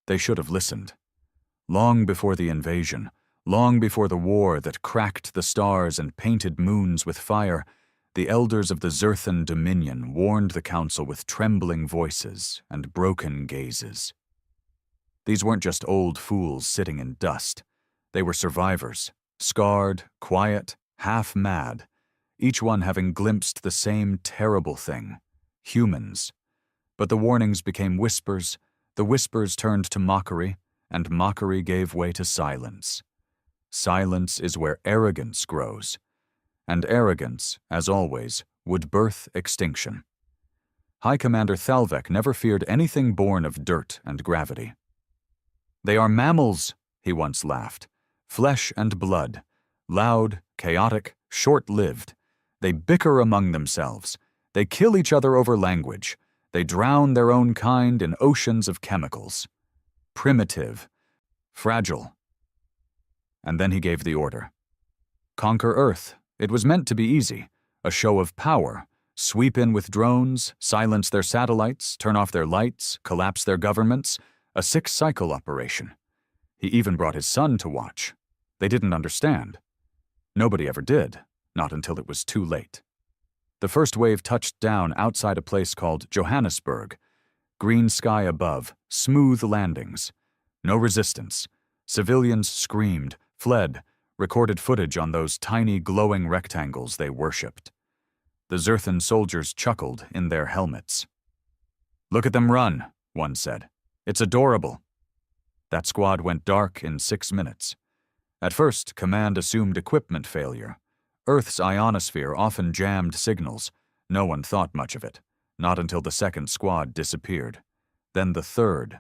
They should have listened. Long before the invasion, long before the war that cracked the stars and painted moons with fire, the elders of the Zerthan dominion warned the council with trembling voices and broken gazes. These weren't just old fools sitting in dust. They were survivors, scarred, quiet, half-mad, each one having glimpsed the same terrible thing, humans. But the warnings became whispers, the whispers turned to mockery, and mockery gave way to silence. Silence is where arrogance grows, and arrogance, as always, would birth extinction. High Commander Thalvek never feared anything born of dirt and gravity. "They are mammals," he once laughed. "Flesh and blood. Loud, chaotic, short-lived. They bicker among themselves. They kill each other over language. They drown their own kind in oceans of chemicals. Primitive. Fragile." And then he gave the order. "Conquer Earth. It was meant to be easy. A show of power. Sweep in with drones, silence their satellites, turn off their lights, collapse their governments. A 6-cycle operation. He even brought his son to watch. They didn't understand. Nobody ever did, not until it was too late. The first wave touched down outside a place called Johannesburg. Green sky above, smooth landings. No resistance. Civilians screamed, fled, recorded footage on those tiny glowing rectangles they worshipped. The Zerthan soldiers chuckled in their helmets. "Look at them run," one said. "It's adorable." That squad went dark in 6 minutes. At first, command assumed equipment failure. Earth's ionosphere often jammed signals. No one thought much of it, not until the second squad disappeared. Then the third.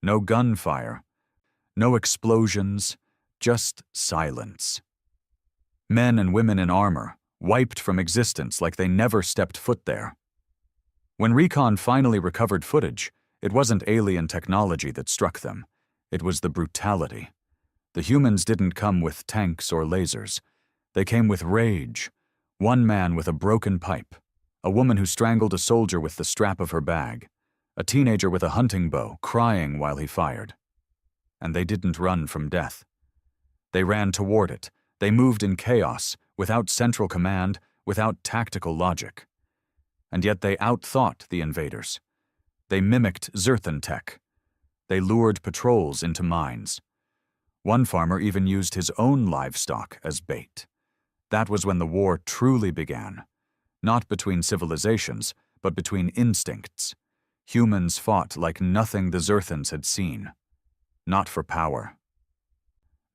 No gunfire. No explosions. Just silence. Men and women in armor, wiped from existence like they never stepped foot there. When Recon finally recovered footage, it wasn't alien technology that struck them. It was the brutality. The humans didn't come with tanks or lasers. They came with rage. One man with a broken pipe. A woman who strangled a soldier with the strap of her bag. A teenager with a hunting bow, crying while he fired. And they didn't run from death. They ran toward it. They moved in chaos, without central command, without tactical logic. And yet they outthought the invaders. They mimicked Zerthan tech. They lured patrols into mines. One farmer even used his own livestock as bait. That was when the war truly began. Not between civilizations, but between instincts. Humans fought like nothing the Zerthans had seen. Not for power.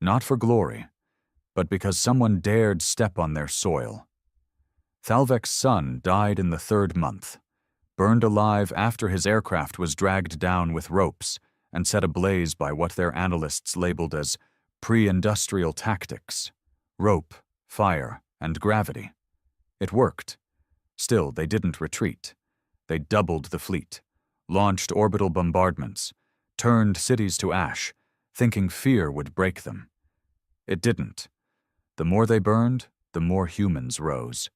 Not for glory, but because someone dared step on their soil. Thalvek's son died in the 3rd month, burned alive after his aircraft was dragged down with ropes and set ablaze by what their analysts labeled as pre-industrial tactics: rope, fire, and gravity. It worked. Still, they didn't retreat. They doubled the fleet, launched orbital bombardments, turned cities to ash, thinking fear would break them. It didn't. The more they burned, the more humans rose.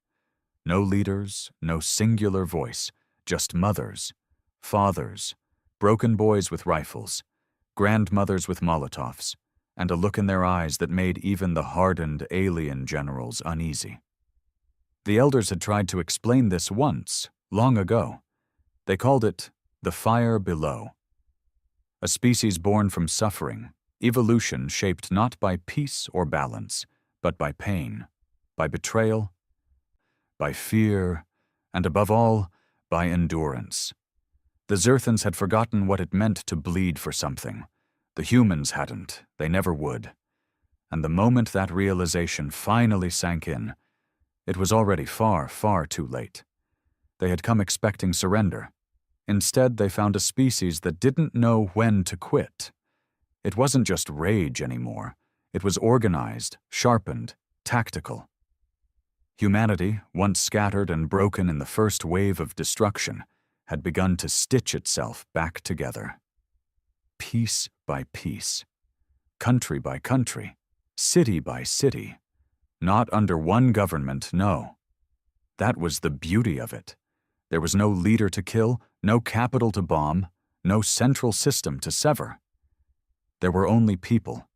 No leaders, no singular voice, just mothers, fathers, broken boys with rifles, grandmothers with Molotovs, and a look in their eyes that made even the hardened alien generals uneasy. The elders had tried to explain this once, long ago. They called it the fire below. A species born from suffering, evolution shaped not by peace or balance, but by pain, by betrayal, by fear, and above all, by endurance. The Zerthans had forgotten what it meant to bleed for something. The humans hadn't, they never would. And the moment that realization finally sank in, it was already far, far too late. They had come expecting surrender. Instead, they found a species that didn't know when to quit. It wasn't just rage anymore. It was organized, sharpened, tactical. Humanity, once scattered and broken in the first wave of destruction, had begun to stitch itself back together. Piece by piece. Country by country. City by city. Not under one government, no. That was the beauty of it. There was no leader to kill, no capital to bomb, no central system to sever. There were only people,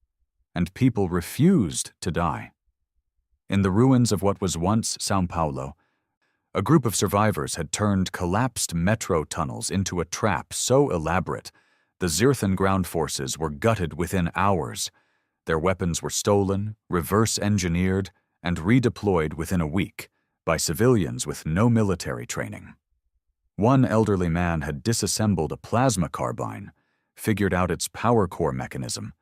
and people refused to die. In the ruins of what was once São Paulo, a group of survivors had turned collapsed metro tunnels into a trap so elaborate the Zirthan ground forces were gutted within hours. Their weapons were stolen, reverse-engineered, and redeployed within a week by civilians with no military training. One elderly man had disassembled a plasma carbine, figured out its power core mechanism,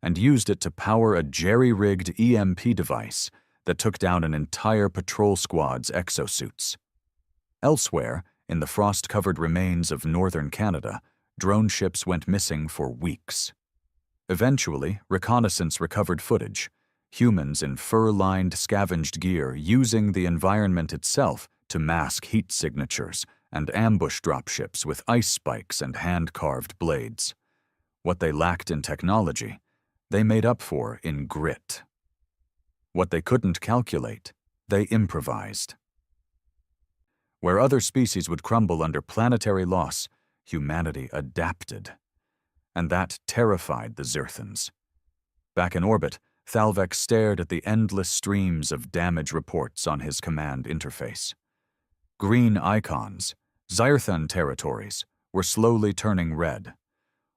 and used it to power a jerry-rigged EMP device that took down an entire patrol squad's exosuits. Elsewhere, in the frost-covered remains of northern Canada, drone ships went missing for weeks. Eventually, reconnaissance recovered footage, humans in fur-lined scavenged gear using the environment itself to mask heat signatures, and ambush dropships with ice spikes and hand-carved blades. What they lacked in technology, they made up for in grit. What they couldn't calculate, they improvised. Where other species would crumble under planetary loss, humanity adapted. And that terrified the Zirthans. Back in orbit, Thalvek stared at the endless streams of damage reports on his command interface. Green icons, Zyrthan territories, were slowly turning red.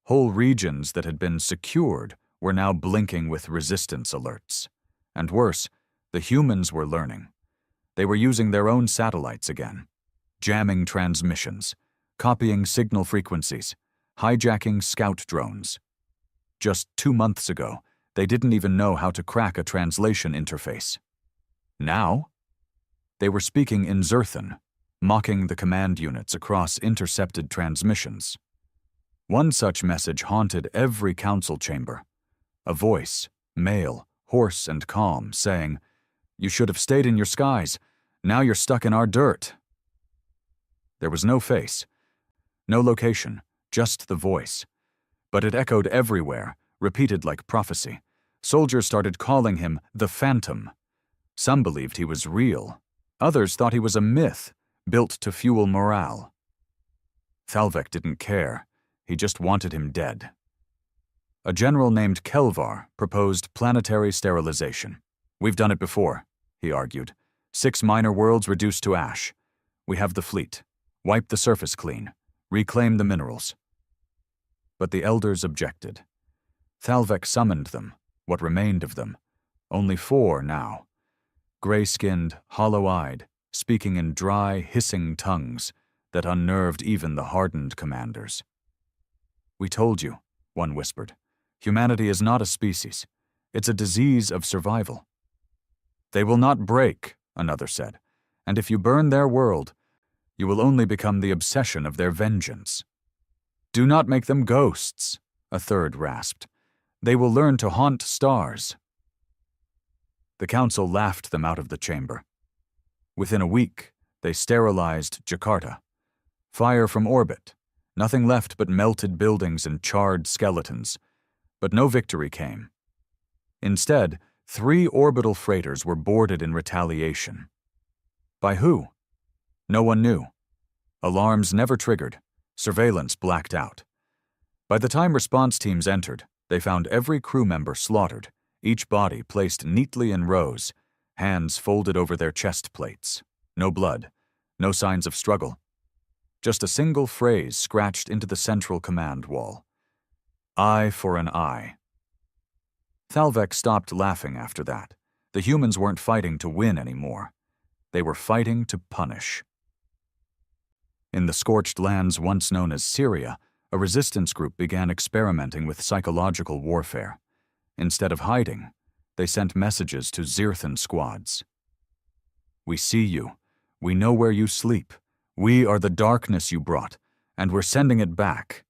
Whole regions that had been secured were now blinking with resistance alerts. And worse, the humans were learning. They were using their own satellites again, jamming transmissions, copying signal frequencies, hijacking scout drones. Just 2 months ago, they didn't even know how to crack a translation interface. Now, they were speaking in Zirthan, mocking the command units across intercepted transmissions. One such message haunted every council chamber. A voice, male, hoarse and calm, saying, "You should have stayed in your skies. Now you're stuck in our dirt." There was no face, no location, just the voice. But it echoed everywhere, repeated like prophecy. Soldiers started calling him the Phantom. Some believed he was real. Others thought he was a myth, built to fuel morale. Thalvek didn't care. He just wanted him dead. A general named Kelvar proposed planetary sterilization. "We've done it before," he argued. 6 minor worlds reduced to ash. We have the fleet. Wipe the surface clean. Reclaim the minerals. But the elders objected. Thalvek summoned them, what remained of them. Only 4 now. Gray-skinned, hollow-eyed, speaking in dry, hissing tongues that unnerved even the hardened commanders. "We told you," one whispered. "Humanity is not a species. It's a disease of survival." "They will not break," another said, "and if you burn their world, you will only become the obsession of their vengeance." "Do not make them ghosts," a third rasped. "They will learn to haunt stars." The council laughed them out of the chamber. Within a week, they sterilized Jakarta. Fire from orbit, nothing left but melted buildings and charred skeletons. But no victory came. Instead, 3 orbital freighters were boarded in retaliation. By who? No one knew. Alarms never triggered. Surveillance blacked out. By the time response teams entered, they found every crew member slaughtered, each body placed neatly in rows, hands folded over their chest plates. No blood, no signs of struggle. Just a single phrase scratched into the central command wall. "Eye for an eye." Thalvek stopped laughing after that. The humans weren't fighting to win anymore. They were fighting to punish. In the scorched lands once known as Syria, a resistance group began experimenting with psychological warfare. Instead of hiding, they sent messages to Zirthan squads. "We see you. We know where you sleep. We are the darkness you brought, and we're sending it back."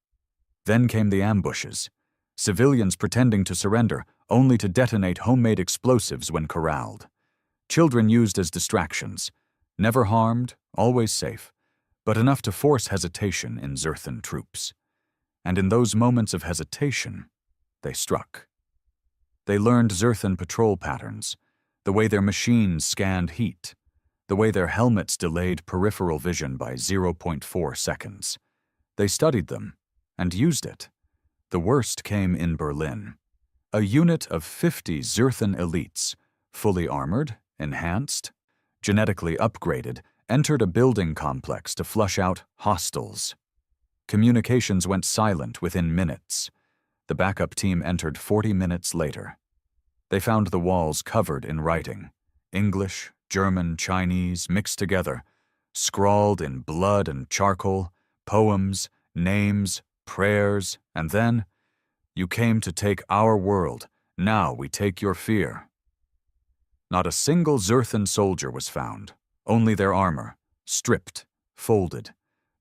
Then came the ambushes. Civilians pretending to surrender, only to detonate homemade explosives when corralled. Children used as distractions. Never harmed, always safe, but enough to force hesitation in Zirthan troops. And in those moments of hesitation, they struck. They learned Zirthan patrol patterns, the way their machines scanned heat, the way their helmets delayed peripheral vision by 0.4 seconds. They studied them and used it. The worst came in Berlin. A unit of 50 Zerthan elites, fully armored, enhanced, genetically upgraded, entered a building complex to flush out hostiles. Communications went silent within minutes. The backup team entered 40 minutes later. They found the walls covered in writing. English, German, Chinese, mixed together, scrawled in blood and charcoal, poems, names, prayers, and then, "You came to take our world, now we take your fear." Not a single Zerthan soldier was found, only their armor, stripped, folded,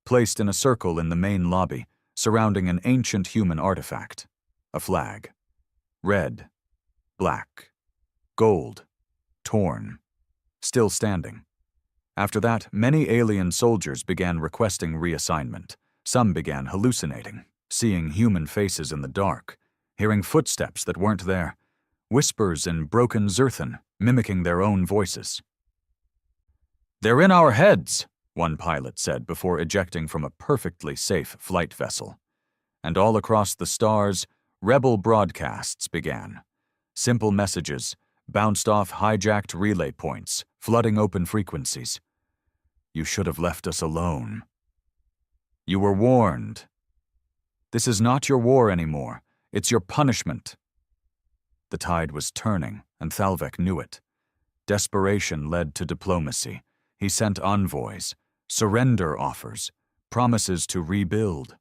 placed in a circle in the main lobby, surrounding an ancient human artifact, a flag. Red, black, gold, torn, still standing. After that, many alien soldiers began requesting reassignment. Some began hallucinating, seeing human faces in the dark, hearing footsteps that weren't there, whispers in broken Zerthan, mimicking their own voices. "They're in our heads," one pilot said before ejecting from a perfectly safe flight vessel. And all across the stars, rebel broadcasts began. Simple messages, bounced off hijacked relay points, flooding open frequencies. "You should have left us alone. You were warned. This is not your war anymore. It's your punishment." The tide was turning, and Thalvek knew it. Desperation led to diplomacy. He sent envoys, surrender offers, promises to rebuild.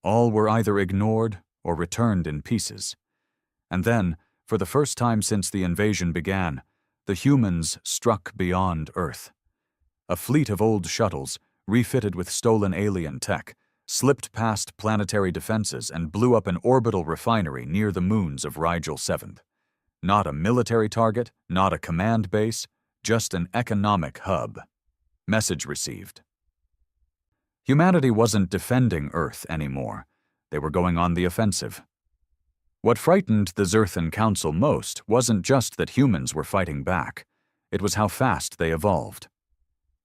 All were either ignored or returned in pieces. And then, for the first time since the invasion began, the humans struck beyond Earth. A fleet of old shuttles, refitted with stolen alien tech, slipped past planetary defenses and blew up an orbital refinery near the moons of Rigel 7th. Not a military target, not a command base, just an economic hub. Message received. Humanity wasn't defending Earth anymore. They were going on the offensive. What frightened the Zerthan Council most wasn't just that humans were fighting back. It was how fast they evolved.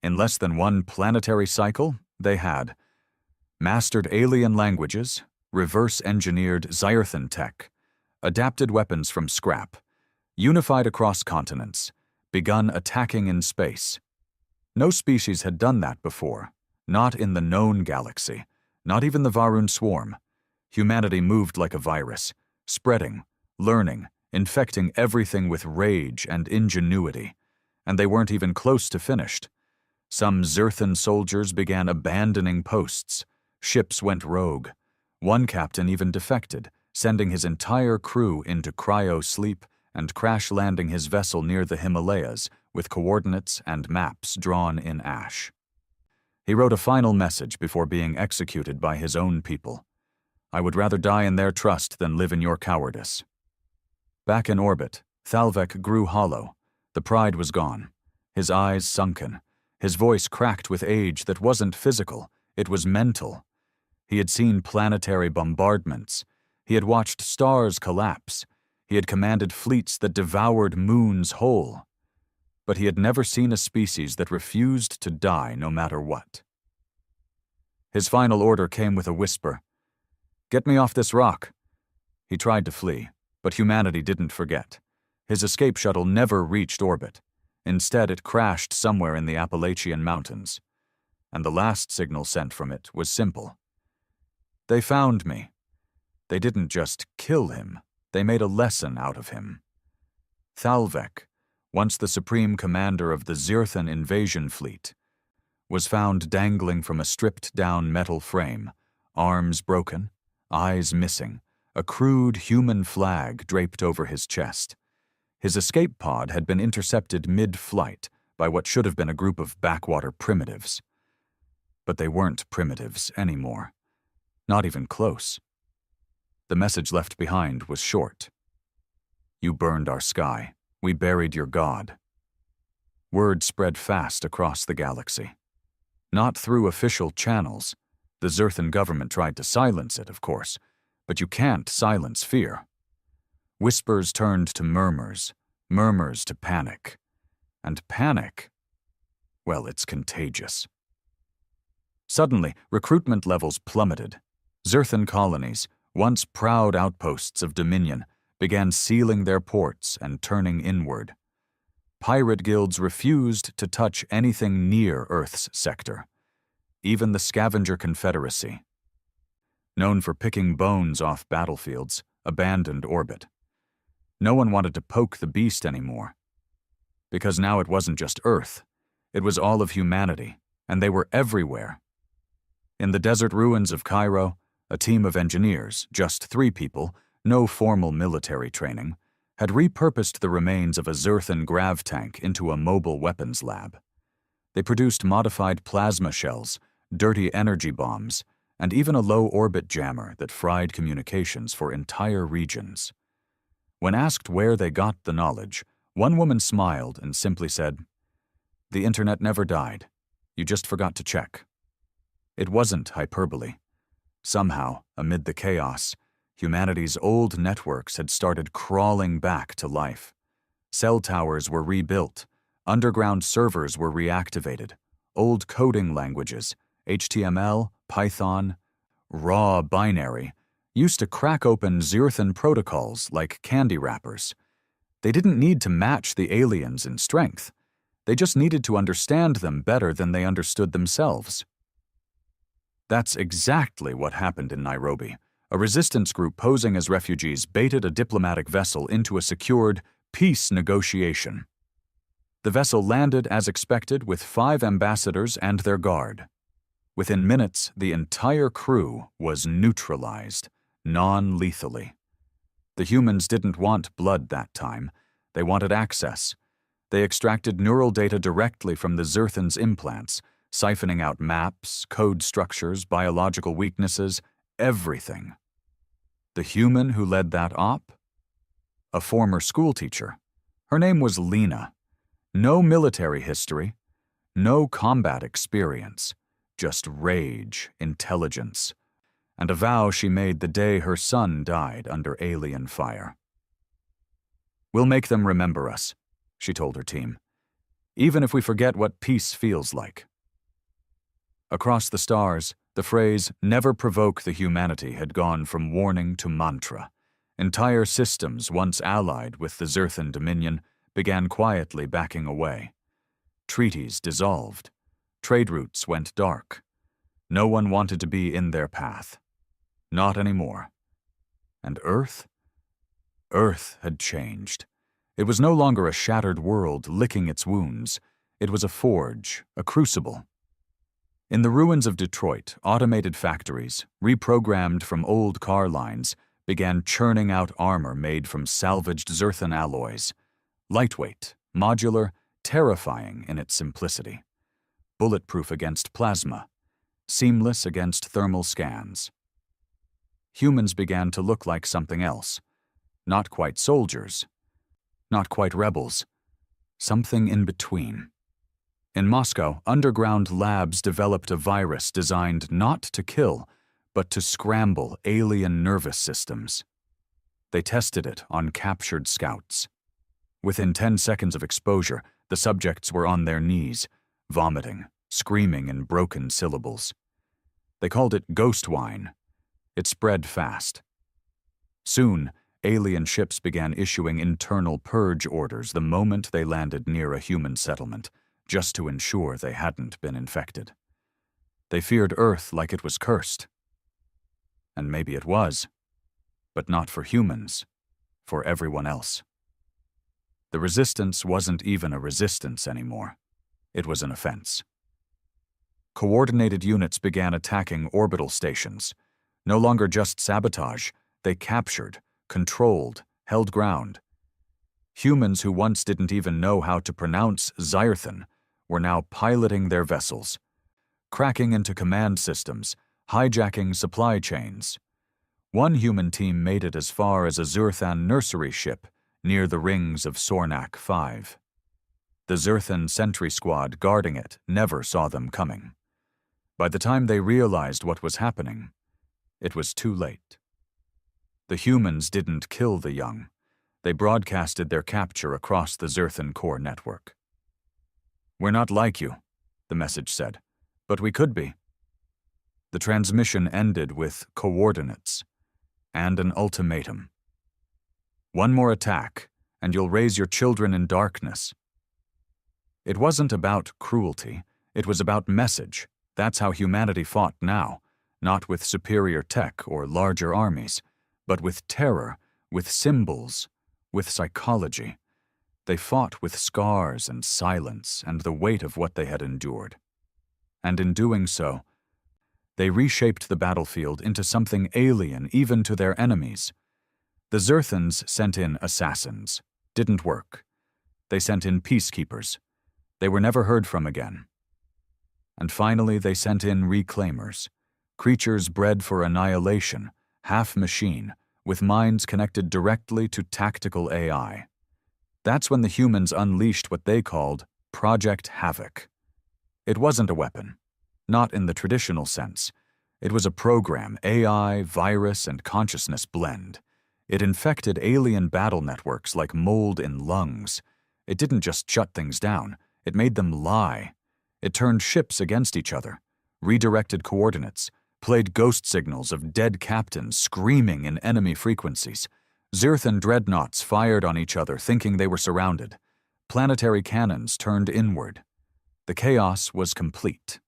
In less than one planetary cycle, they had mastered alien languages, reverse-engineered Zyrthan tech, adapted weapons from scrap, unified across continents, begun attacking in space. No species had done that before, not in the known galaxy, not even the Varun swarm. Humanity moved like a virus, spreading, learning, infecting everything with rage and ingenuity, and they weren't even close to finished. Some Zerthan soldiers began abandoning posts. Ships went rogue. One captain even defected, sending his entire crew into cryo-sleep and crash-landing his vessel near the Himalayas with coordinates and maps drawn in ash. He wrote a final message before being executed by his own people. "I would rather die in their trust than live in your cowardice." Back in orbit, Thalvek grew hollow. The pride was gone. His eyes sunken. His voice cracked with age that wasn't physical, it was mental. He had seen planetary bombardments. He had watched stars collapse. He had commanded fleets that devoured moons whole. But he had never seen a species that refused to die no matter what. His final order came with a whisper. "Get me off this rock." He tried to flee, but humanity didn't forget. His escape shuttle never reached orbit. Instead, it crashed somewhere in the Appalachian Mountains. And the last signal sent from it was simple. "They found me." They didn't just kill him, they made a lesson out of him. Thalvek, once the supreme commander of the Zerthan invasion fleet, was found dangling from a stripped-down metal frame, arms broken, eyes missing, a crude human flag draped over his chest. His escape pod had been intercepted mid-flight by what should have been a group of backwater primitives. But they weren't primitives anymore. Not even close. The message left behind was short. "You burned our sky. We buried your god." Word spread fast across the galaxy. Not through official channels. The Zerthan government tried to silence it, of course, but you can't silence fear. Whispers turned to murmurs, murmurs to panic. And panic, well, it's contagious. Suddenly, recruitment levels plummeted. Zerthan colonies, once proud outposts of dominion, began sealing their ports and turning inward. Pirate guilds refused to touch anything near Earth's sector. Even the Scavenger Confederacy, known for picking bones off battlefields, abandoned orbit. No one wanted to poke the beast anymore. Because now it wasn't just Earth, it was all of humanity, and they were everywhere. In the desert ruins of Cairo, a team of engineers, just 3 people, no formal military training, had repurposed the remains of a Zerthan grav tank into a mobile weapons lab. They produced modified plasma shells, dirty energy bombs, and even a low-orbit jammer that fried communications for entire regions. When asked where they got the knowledge, one woman smiled and simply said, "The internet never died. You just forgot to check." It wasn't hyperbole. Somehow, amid the chaos, humanity's old networks had started crawling back to life. Cell towers were rebuilt, underground servers were reactivated, old coding languages, HTML, Python, raw binary, used to crack open Zerthan protocols like candy wrappers. They didn't need to match the aliens in strength. They just needed to understand them better than they understood themselves. That's exactly what happened in Nairobi. A resistance group posing as refugees baited a diplomatic vessel into a secured peace negotiation. The vessel landed as expected with 5 ambassadors and their guard. Within minutes, the entire crew was neutralized, non-lethally. The humans didn't want blood that time. They wanted access. They extracted neural data directly from the Zerthan's implants, siphoning out maps, code structures, biological weaknesses, everything. The human who led that op? A former schoolteacher. Her name was Lena. No military history, no combat experience, just rage, intelligence, and a vow she made the day her son died under alien fire. "We'll make them remember us," she told her team, "even if we forget what peace feels like." Across the stars, the phrase, "never provoke the humanity," had gone from warning to mantra. Entire systems, once allied with the Zerthan Dominion, began quietly backing away. Treaties dissolved. Trade routes went dark. No one wanted to be in their path. Not anymore. And Earth? Earth had changed. It was no longer a shattered world licking its wounds. It was a forge, a crucible. In the ruins of Detroit, automated factories, reprogrammed from old car lines, began churning out armor made from salvaged Zerthan alloys. Lightweight, modular, terrifying in its simplicity. Bulletproof against plasma. Seamless against thermal scans. Humans began to look like something else. Not quite soldiers. Not quite rebels. Something in between. In Moscow, underground labs developed a virus designed not to kill, but to scramble alien nervous systems. They tested it on captured scouts. Within 10 seconds of exposure, the subjects were on their knees, vomiting, screaming in broken syllables. They called it ghost wine. It spread fast. Soon, alien ships began issuing internal purge orders the moment they landed near a human settlement, just to ensure they hadn't been infected. They feared Earth like it was cursed. And maybe it was, but not for humans, for everyone else. The resistance wasn't even a resistance anymore. It was an offense. Coordinated units began attacking orbital stations. No longer just sabotage, they captured, controlled, held ground. Humans who once didn't even know how to pronounce Zerthan were now piloting their vessels, cracking into command systems, hijacking supply chains. One human team made it as far as a Zerthan nursery ship near the rings of Sornak 5. The Zerthan sentry squad guarding it never saw them coming. By the time they realized what was happening, it was too late. The humans didn't kill the young. They broadcasted their capture across the Zerthan core network. "We're not like you," the message said, "but we could be." The transmission ended with coordinates. and an ultimatum. One more attack, and you'll raise your children in darkness. It wasn't about cruelty, it was about message. That's how humanity fought now, not with superior tech or larger armies, but with terror, with symbols, with psychology. They fought with scars and silence and the weight of what they had endured. And in doing so, they reshaped the battlefield into something alien even to their enemies. The Zerthans sent in assassins. Didn't work. They sent in peacekeepers. They were never heard from again. And finally they sent in reclaimers, creatures bred for annihilation, half machine, with minds connected directly to tactical AI. That's when the humans unleashed what they called Project Havoc. It wasn't a weapon, not in the traditional sense. It was a program, AI, virus, and consciousness blend. It infected alien battle networks like mold in lungs. It didn't just shut things down, it made them lie. It turned ships against each other, redirected coordinates, played ghost signals of dead captains screaming in enemy frequencies. Zerthan dreadnoughts fired on each other thinking they were surrounded. Planetary cannons turned inward. The chaos was complete.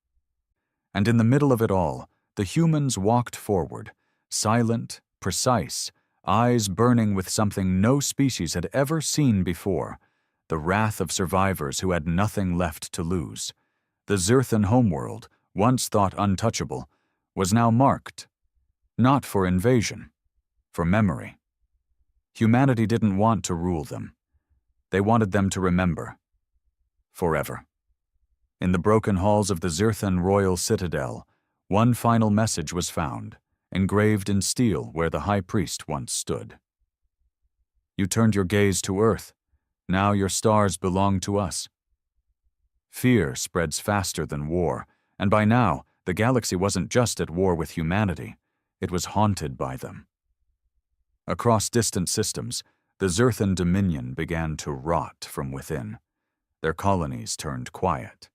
And in the middle of it all, the humans walked forward, silent, precise, eyes burning with something no species had ever seen before, the wrath of survivors who had nothing left to lose. The Zerthan homeworld, once thought untouchable, was now marked, not for invasion, for memory. Humanity didn't want to rule them. They wanted them to remember. Forever. In the broken halls of the Zerthan royal citadel, one final message was found, engraved in steel where the high priest once stood. You turned your gaze to earth. Now your stars belong to us. Fear spreads faster than war, and by now, the galaxy wasn't just at war with humanity, it was haunted by them. Across distant systems, the Zerthan dominion began to rot from within. Their colonies turned quiet.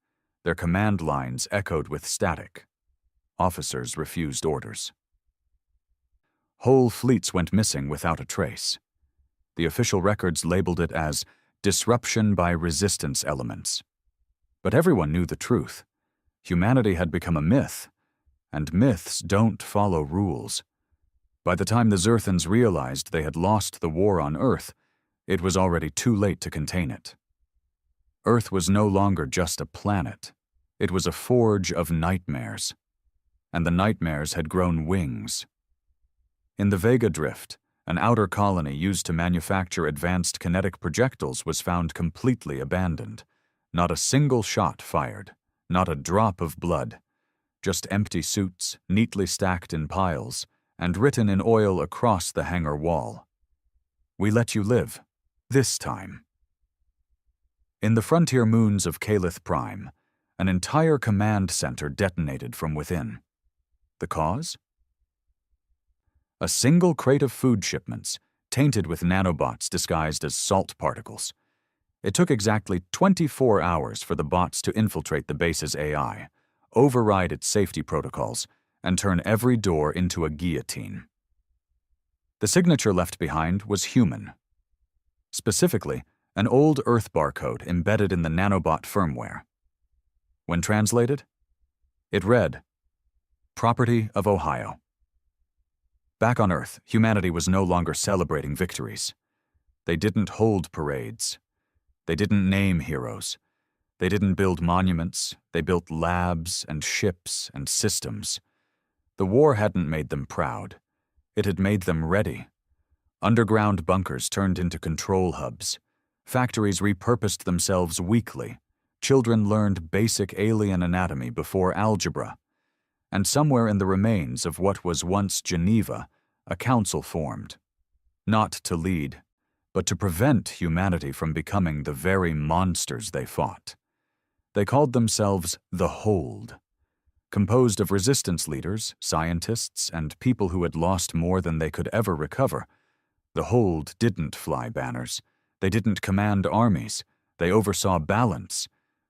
Their command lines echoed with static. Officers refused orders. Whole fleets went missing without a trace. The official records labeled it as disruption by resistance elements. But everyone knew the truth. Humanity had become a myth, and myths don't follow rules. By the time the Zerthans realized they had lost the war on Earth, it was already too late to contain it. Earth was no longer just a planet. It was a forge of nightmares. And the nightmares had grown wings. In the Vega Drift, an outer colony used to manufacture advanced kinetic projectiles was found completely abandoned. Not a single shot fired, not a drop of blood. Just empty suits, neatly stacked in piles, and written in oil across the hangar wall. We let you live, this time. In the frontier moons of Calith Prime, an entire command center detonated from within. The cause? A single crate of food shipments, tainted with nanobots disguised as salt particles. It took exactly 24 hours for the bots to infiltrate the base's AI, override its safety protocols, and turn every door into a guillotine. The signature left behind was human. Specifically, an old Earth barcode embedded in the nanobot firmware. When translated, it read, "Property of Ohio." Back on Earth, humanity was no longer celebrating victories. They didn't hold parades. They didn't name heroes. They didn't build monuments. They built labs and ships and systems. The war hadn't made them proud. It had made them ready. Underground bunkers turned into control hubs. Factories repurposed themselves weekly. Children learned basic alien anatomy before algebra. And somewhere in the remains of what was once Geneva, a council formed. Not to lead, but to prevent humanity from becoming the very monsters they fought. They called themselves the Hold. Composed of resistance leaders, scientists, and people who had lost more than they could ever recover, the Hold didn't fly banners. They didn't command armies. They oversaw balance.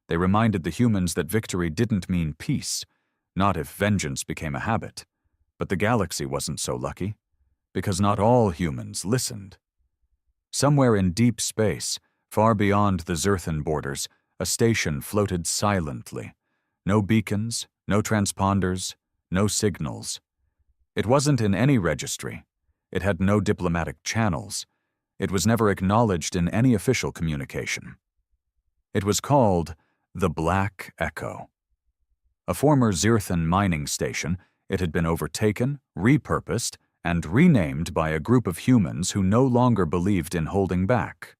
They reminded the humans that victory didn't mean peace, not if vengeance became a habit. But the galaxy wasn't so lucky. because not all humans listened. Somewhere in deep space, far beyond the Zerthan borders, a station floated silently. No beacons, no transponders, no signals. It wasn't in any registry. It had no diplomatic channels. It was never acknowledged in any official communication. It was called the Black Echo. A former Zerthan mining station, it had been overtaken, repurposed, and renamed by a group of humans who no longer believed in holding back.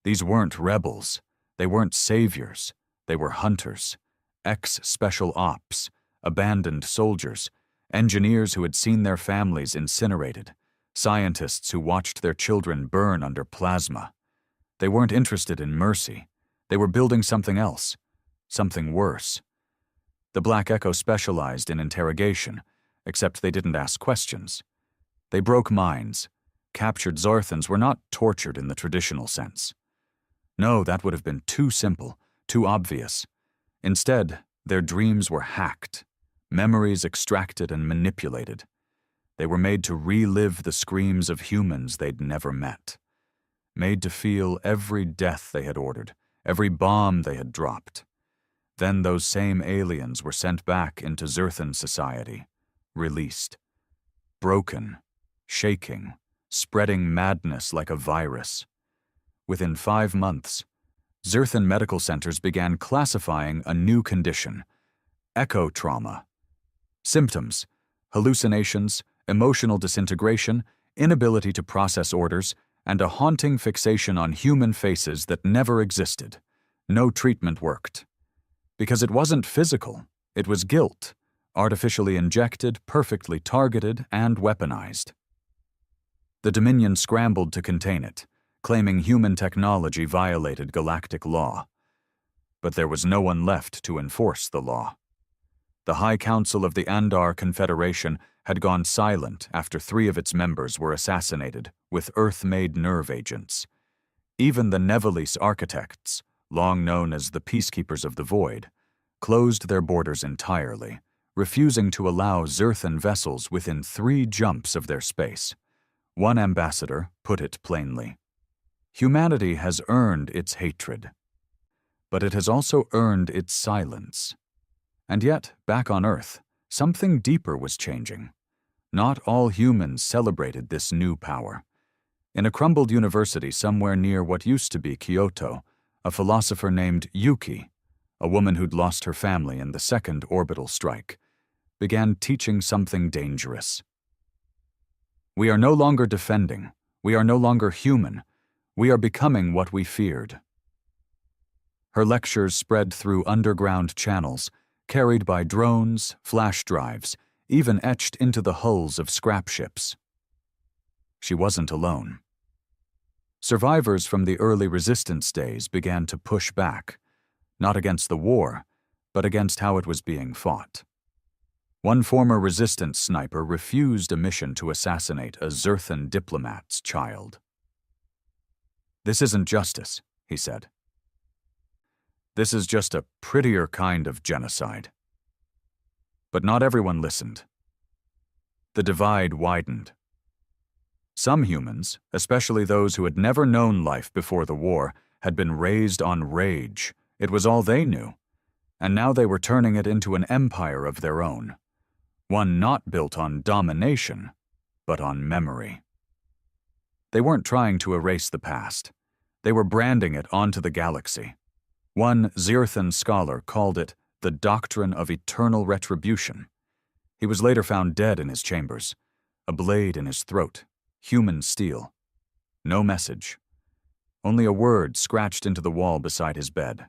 These weren't rebels. They weren't saviors. They were hunters, ex-special ops, abandoned soldiers, engineers who had seen their families incinerated, scientists who watched their children burn under plasma. They weren't interested in mercy. They were building something else, something worse. The Black Echo specialized in interrogation, except they didn't ask questions. They broke minds. Captured Zarthans were not tortured in the traditional sense. No, that would have been too simple, too obvious. Instead, their dreams were hacked, memories extracted and manipulated. They were made to relive the screams of humans they'd never met. Made to feel every death they had ordered, every bomb they had dropped. Then those same aliens were sent back into Zerthan society, released. Broken, shaking, spreading madness like a virus. Within 5 months, Zerthan medical centers began classifying a new condition, echo trauma. Symptoms: hallucinations, emotional disintegration, inability to process orders, and a haunting fixation on human faces that never existed. No treatment worked. Because it wasn't physical, it was guilt, artificially injected, perfectly targeted, and weaponized. The Dominion scrambled to contain it, claiming human technology violated galactic law. But there was no one left to enforce the law. The High Council of the Andar Confederation had gone silent after 3 of its members were assassinated with Earth-made nerve agents. Even the Nevelese architects, long known as the Peacekeepers of the Void, closed their borders entirely, refusing to allow Zerthan vessels within 3 jumps of their space. One ambassador put it plainly. Humanity has earned its hatred, but it has also earned its silence. And yet, back on Earth, something deeper was changing. Not all humans celebrated this new power. In a crumbled university somewhere near what used to be Kyoto, a philosopher named Yuki, a woman who'd lost her family in the second orbital strike, began teaching something dangerous. We are no longer defending. We are no longer human. We are becoming what we feared. Her lectures spread through underground channels, carried by drones, flash drives, even etched into the hulls of scrap ships. She wasn't alone. Survivors from the early resistance days began to push back, not against the war, but against how it was being fought. One former resistance sniper refused a mission to assassinate a Zerthan diplomat's child. "This isn't justice," he said. "This is just a prettier kind of genocide." But not everyone listened. The divide widened. Some humans, especially those who had never known life before the war, had been raised on rage. It was all they knew. And now they were turning it into an empire of their own. One not built on domination, but on memory. They weren't trying to erase the past. They were branding it onto the galaxy. One Zerthan scholar called it the doctrine of eternal retribution. He was later found dead in his chambers, a blade in his throat, human steel. No message. Only a word scratched into the wall beside his bed.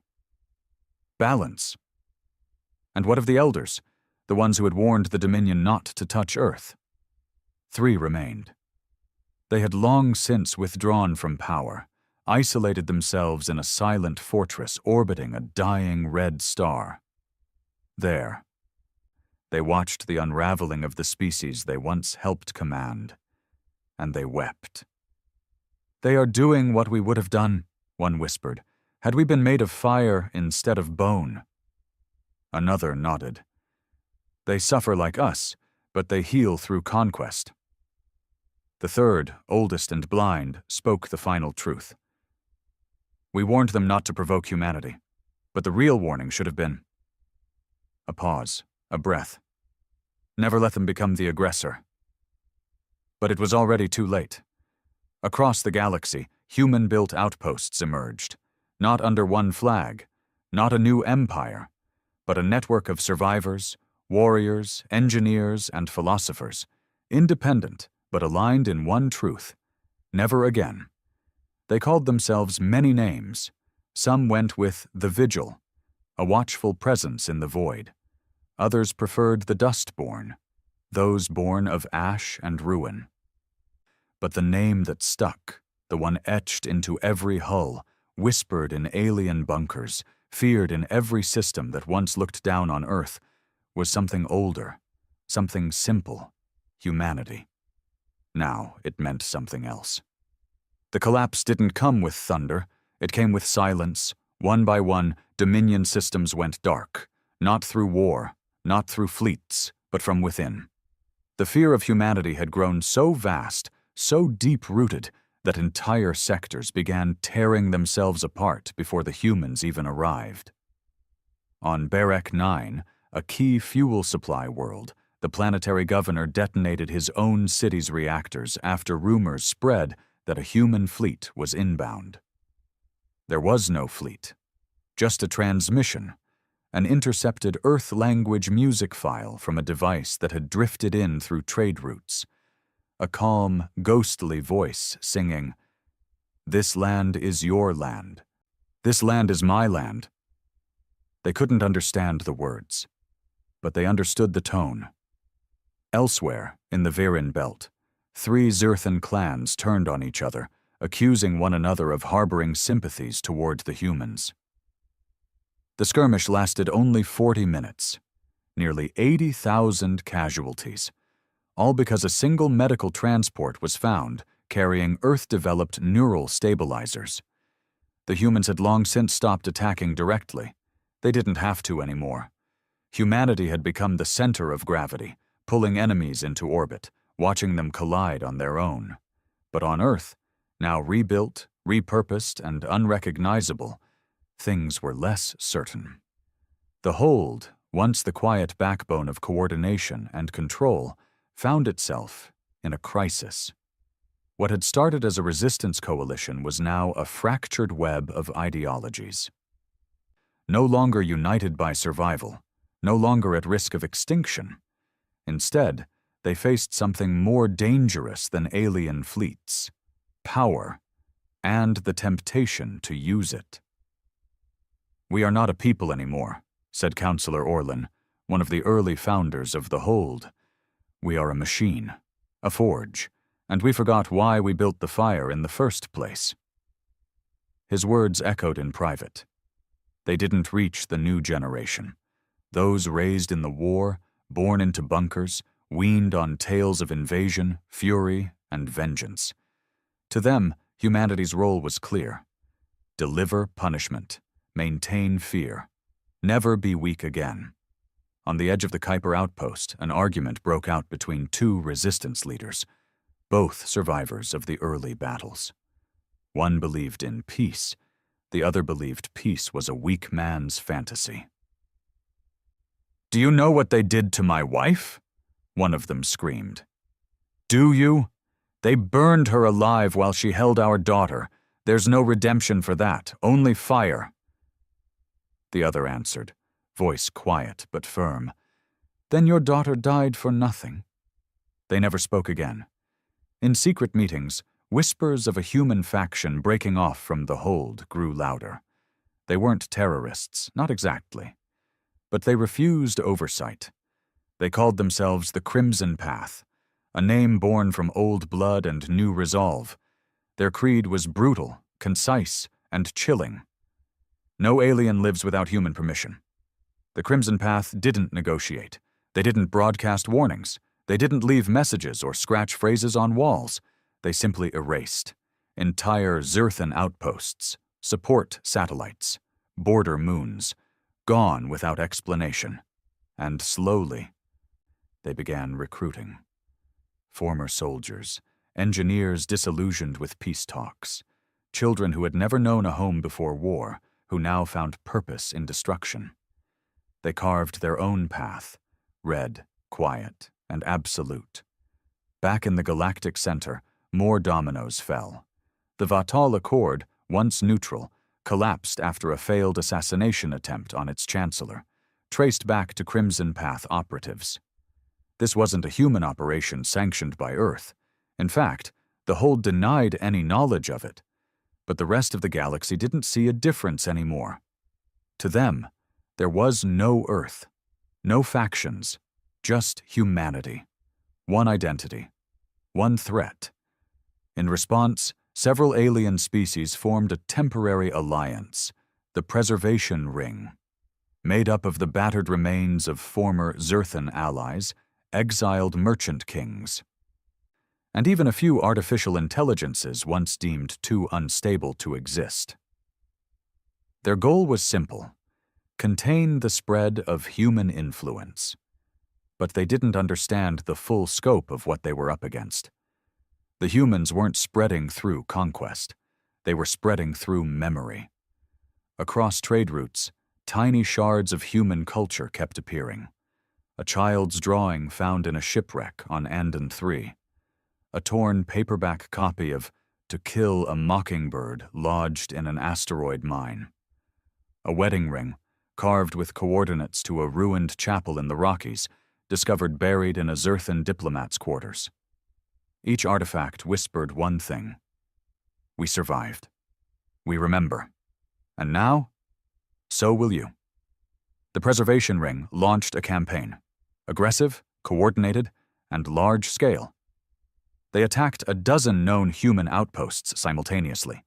Balance. And what of the elders, the ones who had warned the Dominion not to touch Earth? 3 remained. They had long since withdrawn from power, isolated themselves in a silent fortress orbiting a dying red star. There, they watched the unraveling of the species they once helped command, and they wept. "They are doing what we would have done," one whispered, "had we been made of fire instead of bone." Another nodded. "They suffer like us, but they heal through conquest." The third, oldest and blind, spoke the final truth. We warned them not to provoke humanity, but the real warning should have been... A pause, a breath. Never let them become the aggressor. But it was already too late. Across the galaxy, human-built outposts emerged, not under one flag, not a new empire, but a network of survivors, warriors, engineers, and philosophers, independent but aligned in one truth: never again. They called themselves many names. Some went with the Vigil, a watchful presence in the void. Others preferred the Dustborn, those born of ash and ruin. But the name that stuck, the one etched into every hull, whispered in alien bunkers, feared in every system that once looked down on Earth, was something older, something simple: humanity. Now it meant something else. The collapse didn't come with thunder, it came with silence. One by one, Dominion systems went dark, not through war, not through fleets, but from within. The fear of humanity had grown so vast, so deep-rooted, that entire sectors began tearing themselves apart before the humans even arrived. On Berek 9, a key fuel supply world, the planetary governor detonated his own city's reactors after rumors spread that a human fleet was inbound. There was no fleet, just a transmission, an intercepted Earth-language music file from a device that had drifted in through trade routes. A calm, ghostly voice singing, "This land is your land. This land is my land." They couldn't understand the words, but they understood the tone. Elsewhere, in the Viren Belt, 3 Zerthan clans turned on each other, accusing one another of harboring sympathies toward the humans. The skirmish lasted only 40 minutes, nearly 80,000 casualties, all because a single medical transport was found carrying Earth-developed neural stabilizers. The humans had long since stopped attacking directly. They didn't have to anymore. Humanity had become the center of gravity, pulling enemies into orbit, watching them collide on their own. But on Earth, now rebuilt, repurposed, and unrecognizable, things were less certain. The Hold, once the quiet backbone of coordination and control, found itself in a crisis. What had started as a resistance coalition was now a fractured web of ideologies. No longer united by survival, no longer at risk of extinction. Instead, they faced something more dangerous than alien fleets: power, and the temptation to use it. "We are not a people anymore," said Councillor Orlin, one of the early founders of the Hold. "We are a machine, a forge, and we forgot why we built the fire in the first place." His words echoed in private. They didn't reach the new generation, those raised in the war, born into bunkers, weaned on tales of invasion, fury, and vengeance. To them, humanity's role was clear: deliver punishment, maintain fear, never be weak again. On the edge of the Kuiper outpost, an argument broke out between 2 resistance leaders, both survivors of the early battles. One believed in peace, the other believed peace was a weak man's fantasy. "Do you know what they did to my wife?" one of them screamed. "Do you? They burned her alive while she held our daughter. There's no redemption for that, only fire." The other answered, voice quiet but firm, "Then your daughter died for nothing." They never spoke again. In secret meetings, whispers of a human faction breaking off from the Hold grew louder. They weren't terrorists, not exactly. But they refused oversight. They called themselves the Crimson Path, a name born from old blood and new resolve. Their creed was brutal, concise, and chilling. No alien lives without human permission. The Crimson Path didn't negotiate. They didn't broadcast warnings. They didn't leave messages or scratch phrases on walls. They simply erased entire Zerthan outposts, support satellites, border moons, gone without explanation. And slowly, they began recruiting. Former soldiers, engineers disillusioned with peace talks, children who had never known a home before war, who now found purpose in destruction. They carved their own path, red, quiet, and absolute. Back in the galactic center, more dominoes fell. The Vatal Accord, once neutral, collapsed after a failed assassination attempt on its chancellor, traced back to Crimson Path operatives. This wasn't a human operation sanctioned by Earth. In fact, the Hold denied any knowledge of it. But the rest of the galaxy didn't see a difference anymore. To them, there was no Earth, no factions, just humanity, one identity, one threat. In response, several alien species formed a temporary alliance, the Preservation Ring, made up of the battered remains of former Zerthan allies, exiled merchant kings, and even a few artificial intelligences once deemed too unstable to exist. Their goal was simple: contain the spread of human influence. But they didn't understand the full scope of what they were up against. The humans weren't spreading through conquest. They were spreading through memory. Across trade routes, tiny shards of human culture kept appearing. A child's drawing found in a shipwreck on Andon 3. A torn paperback copy of To Kill a Mockingbird lodged in an asteroid mine. A wedding ring, carved with coordinates to a ruined chapel in the Rockies, discovered buried in a Zerthan diplomat's quarters. Each artifact whispered one thing: we survived. We remember. And now, so will you. The Preservation Ring launched a campaign. Aggressive, coordinated, and large-scale. They attacked a dozen known human outposts simultaneously,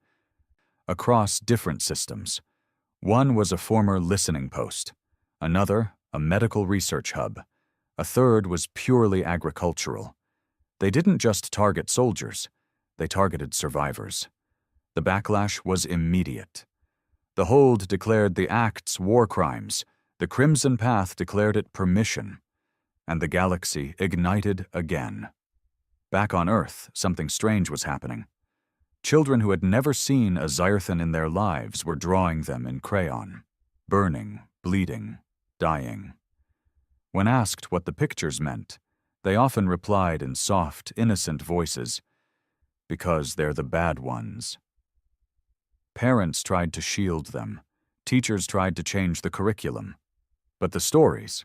across different systems. One was a former listening post, another a medical research hub, a third was purely agricultural. They didn't just target soldiers, they targeted survivors. The backlash was immediate. The Hold declared the acts war crimes, the Crimson Path declared it permission, and the galaxy ignited again. Back on Earth, something strange was happening. Children who had never seen a Zyrthan in their lives were drawing them in crayon, burning, bleeding, dying. When asked what the pictures meant, they often replied in soft, innocent voices, "Because they're the bad ones." Parents tried to shield them. Teachers tried to change the curriculum. But the stories,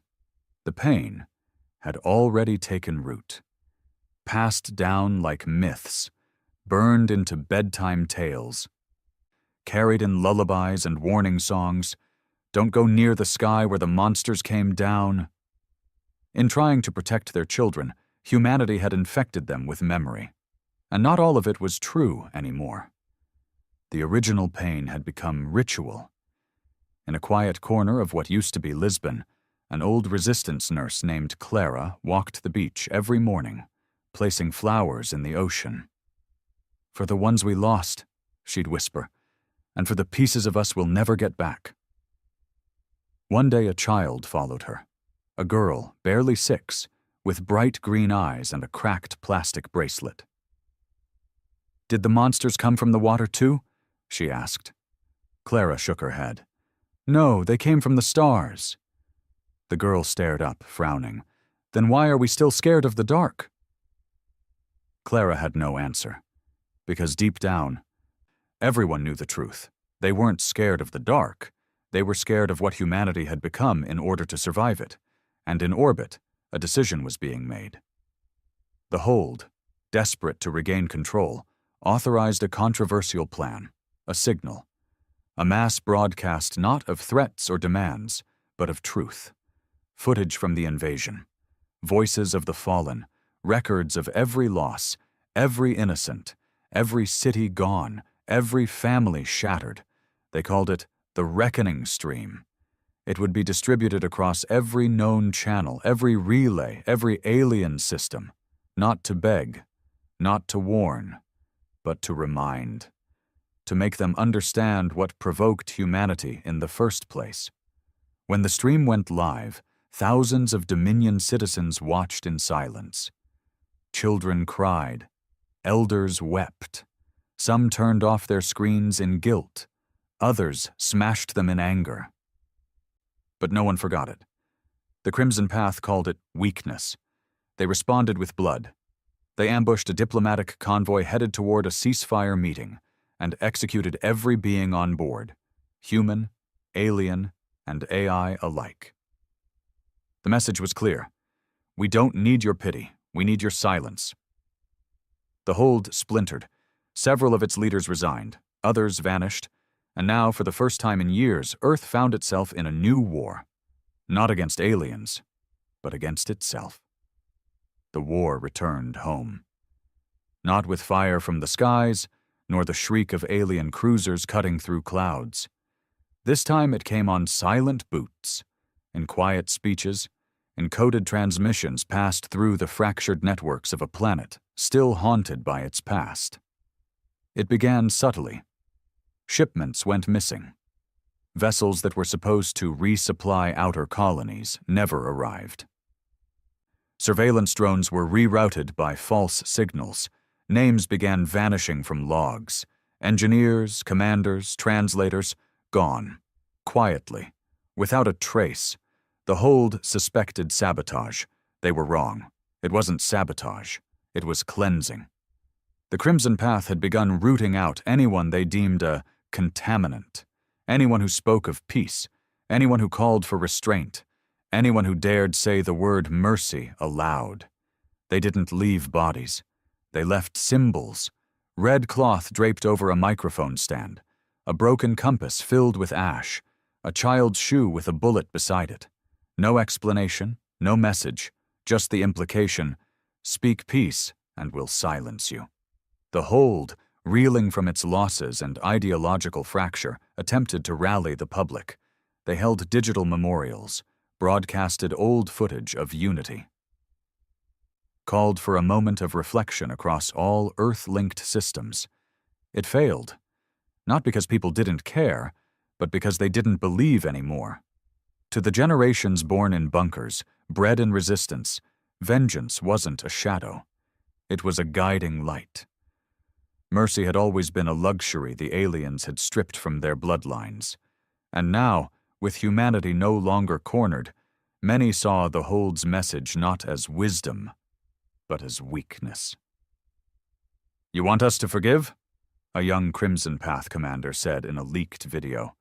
the pain, had already taken root. Passed down like myths, burned into bedtime tales, carried in lullabies and warning songs. Don't go near the sky where the monsters came down. In trying to protect their children, humanity had infected them with memory. And not all of it was true anymore. The original pain had become ritual. In a quiet corner of what used to be Lisbon, an old resistance nurse named Clara walked the beach every morning, placing flowers in the ocean. "For the ones we lost," she'd whisper, "and for the pieces of us we'll never get back." One day a child followed her. A girl, barely 6, with bright green eyes and a cracked plastic bracelet. "Did the monsters come from the water too?" she asked. Clara shook her head. "No, they came from the stars." The girl stared up, frowning. "Then why are we still scared of the dark?" Clara had no answer, because deep down, everyone knew the truth. They weren't scared of the dark. They were scared of what humanity had become in order to survive it. And in orbit, a decision was being made. The Hold, desperate to regain control, authorized a controversial plan, a signal, a mass broadcast not of threats or demands, but of truth. Footage from the invasion, voices of the fallen, records of every loss, every innocent, every city gone, every family shattered. They called it the Reckoning Stream. It would be distributed across every known channel, every relay, every alien system, not to beg, not to warn, but to remind, to make them understand what provoked humanity in the first place. When the stream went live, thousands of Dominion citizens watched in silence. Children cried, Elders wept. Some turned off their screens in guilt. Others smashed them in anger. But no one forgot it. The Crimson Path called it weakness. They responded with blood. They ambushed a diplomatic convoy headed toward a ceasefire meeting and executed every being on board, human, alien, and AI alike. The message was clear. We don't need your pity. We need your silence. The Hold splintered. Several of its leaders resigned. Others vanished. And now, for the first time in years, Earth found itself in a new war. Not against aliens, but against itself. The war returned home. Not with fire from the skies, nor the shriek of alien cruisers cutting through clouds. This time it came on silent boots, in quiet speeches, encoded transmissions passed through the fractured networks of a planet still haunted by its past. It began subtly. Shipments went missing. Vessels that were supposed to resupply outer colonies never arrived. Surveillance drones were rerouted by false signals. Names began vanishing from logs. Engineers, commanders, translators, gone. Quietly, without a trace. The Hold suspected sabotage. They were wrong. It wasn't sabotage. It was cleansing. The Crimson Path had begun rooting out anyone they deemed a contaminant. Anyone who spoke of peace. Anyone who called for restraint. Anyone who dared say the word mercy aloud. They didn't leave bodies. They left symbols. Red cloth draped over a microphone stand. A broken compass filled with ash. A child's shoe with a bullet beside it. No explanation, no message, just the implication, speak peace and we'll silence you. The Hold, reeling from its losses and ideological fracture, attempted to rally the public. They held digital memorials, broadcasted old footage of unity. Called for a moment of reflection across all Earth-linked systems. It failed, not because people didn't care, but because they didn't believe anymore. To the generations born in bunkers, bred in resistance, vengeance wasn't a shadow. It was a guiding light. Mercy had always been a luxury the aliens had stripped from their bloodlines. And now, with humanity no longer cornered, many saw the Hold's message not as wisdom, but as weakness. "You want us to forgive?" a young Crimson Path commander said in a leaked video.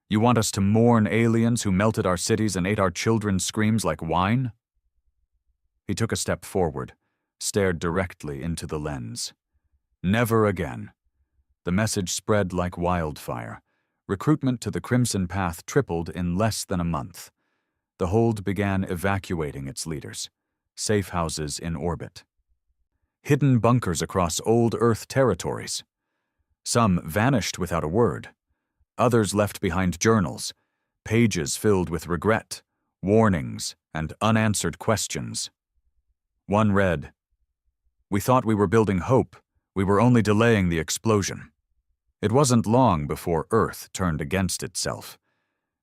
"You want us to mourn aliens who melted our cities and ate our children's screams like wine?" He took a step forward, stared directly into the lens. Never again. The message spread like wildfire. Recruitment to the Crimson Path tripled in less than a month. The Hold began evacuating its leaders. Safe houses in orbit. Hidden bunkers across old Earth territories. Some vanished without a word. Others left behind journals, pages filled with regret, warnings, and unanswered questions. One read, "We thought we were building hope. We were only delaying the explosion." It wasn't long before Earth turned against itself.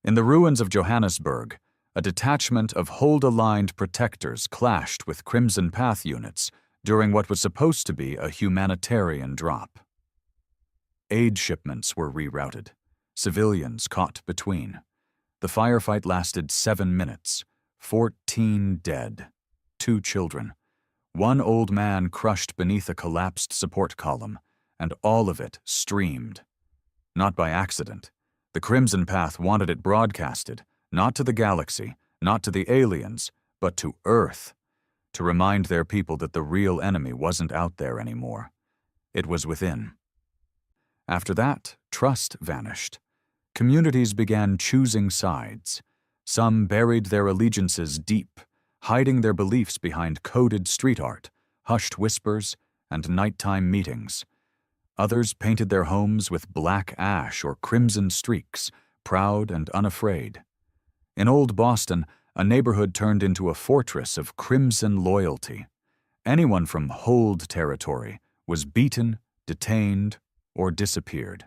In the ruins of Johannesburg, a detachment of Hold-aligned protectors clashed with Crimson Path units during what was supposed to be a humanitarian drop. Aid shipments were rerouted. Civilians caught between. The firefight lasted 7 minutes. 14 dead. 2 children. 1 old man crushed beneath a collapsed support column, and all of it streamed. Not by accident. The Crimson Path wanted it broadcasted, not to the galaxy, not to the aliens, but to Earth, to remind their people that the real enemy wasn't out there anymore. It was within. After that, trust vanished. Communities began choosing sides. Some buried their allegiances deep, hiding their beliefs behind coded street art, hushed whispers, and nighttime meetings. Others painted their homes with black ash or crimson streaks, proud and unafraid. In Old Boston, a neighborhood turned into a fortress of crimson loyalty. Anyone from Hold territory was beaten, detained, or disappeared.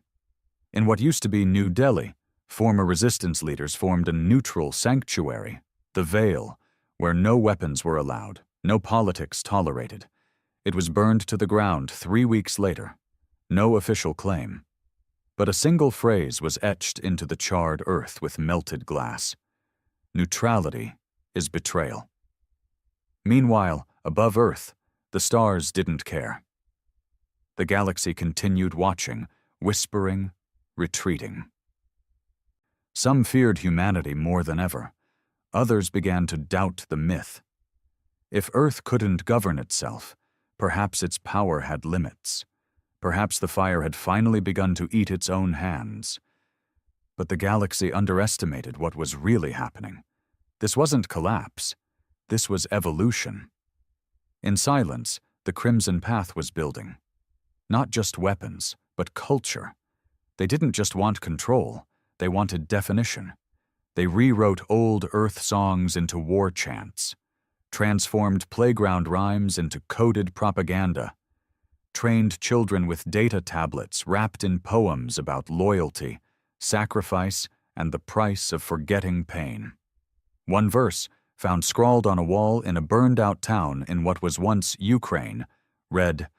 In what used to be New Delhi, former resistance leaders formed a neutral sanctuary, the Veil, where no weapons were allowed, no politics tolerated. It was burned to the ground 3 weeks later. No official claim. But a single phrase was etched into the charred earth with melted glass. Neutrality is betrayal. Meanwhile, above Earth, the stars didn't care. The galaxy continued watching, whispering, retreating. Some feared humanity more than ever. Others began to doubt the myth. If Earth couldn't govern itself, perhaps its power had limits. Perhaps the fire had finally begun to eat its own hands. But the galaxy underestimated what was really happening. This wasn't collapse. This was evolution. In silence, the Crimson Path was building. Not just weapons, but culture. They didn't just want control, they wanted definition. They rewrote old Earth songs into war chants, transformed playground rhymes into coded propaganda, trained children with data tablets wrapped in poems about loyalty, sacrifice, and the price of forgetting pain. One verse, found scrawled on a wall in a burned-out town in what was once Ukraine, read,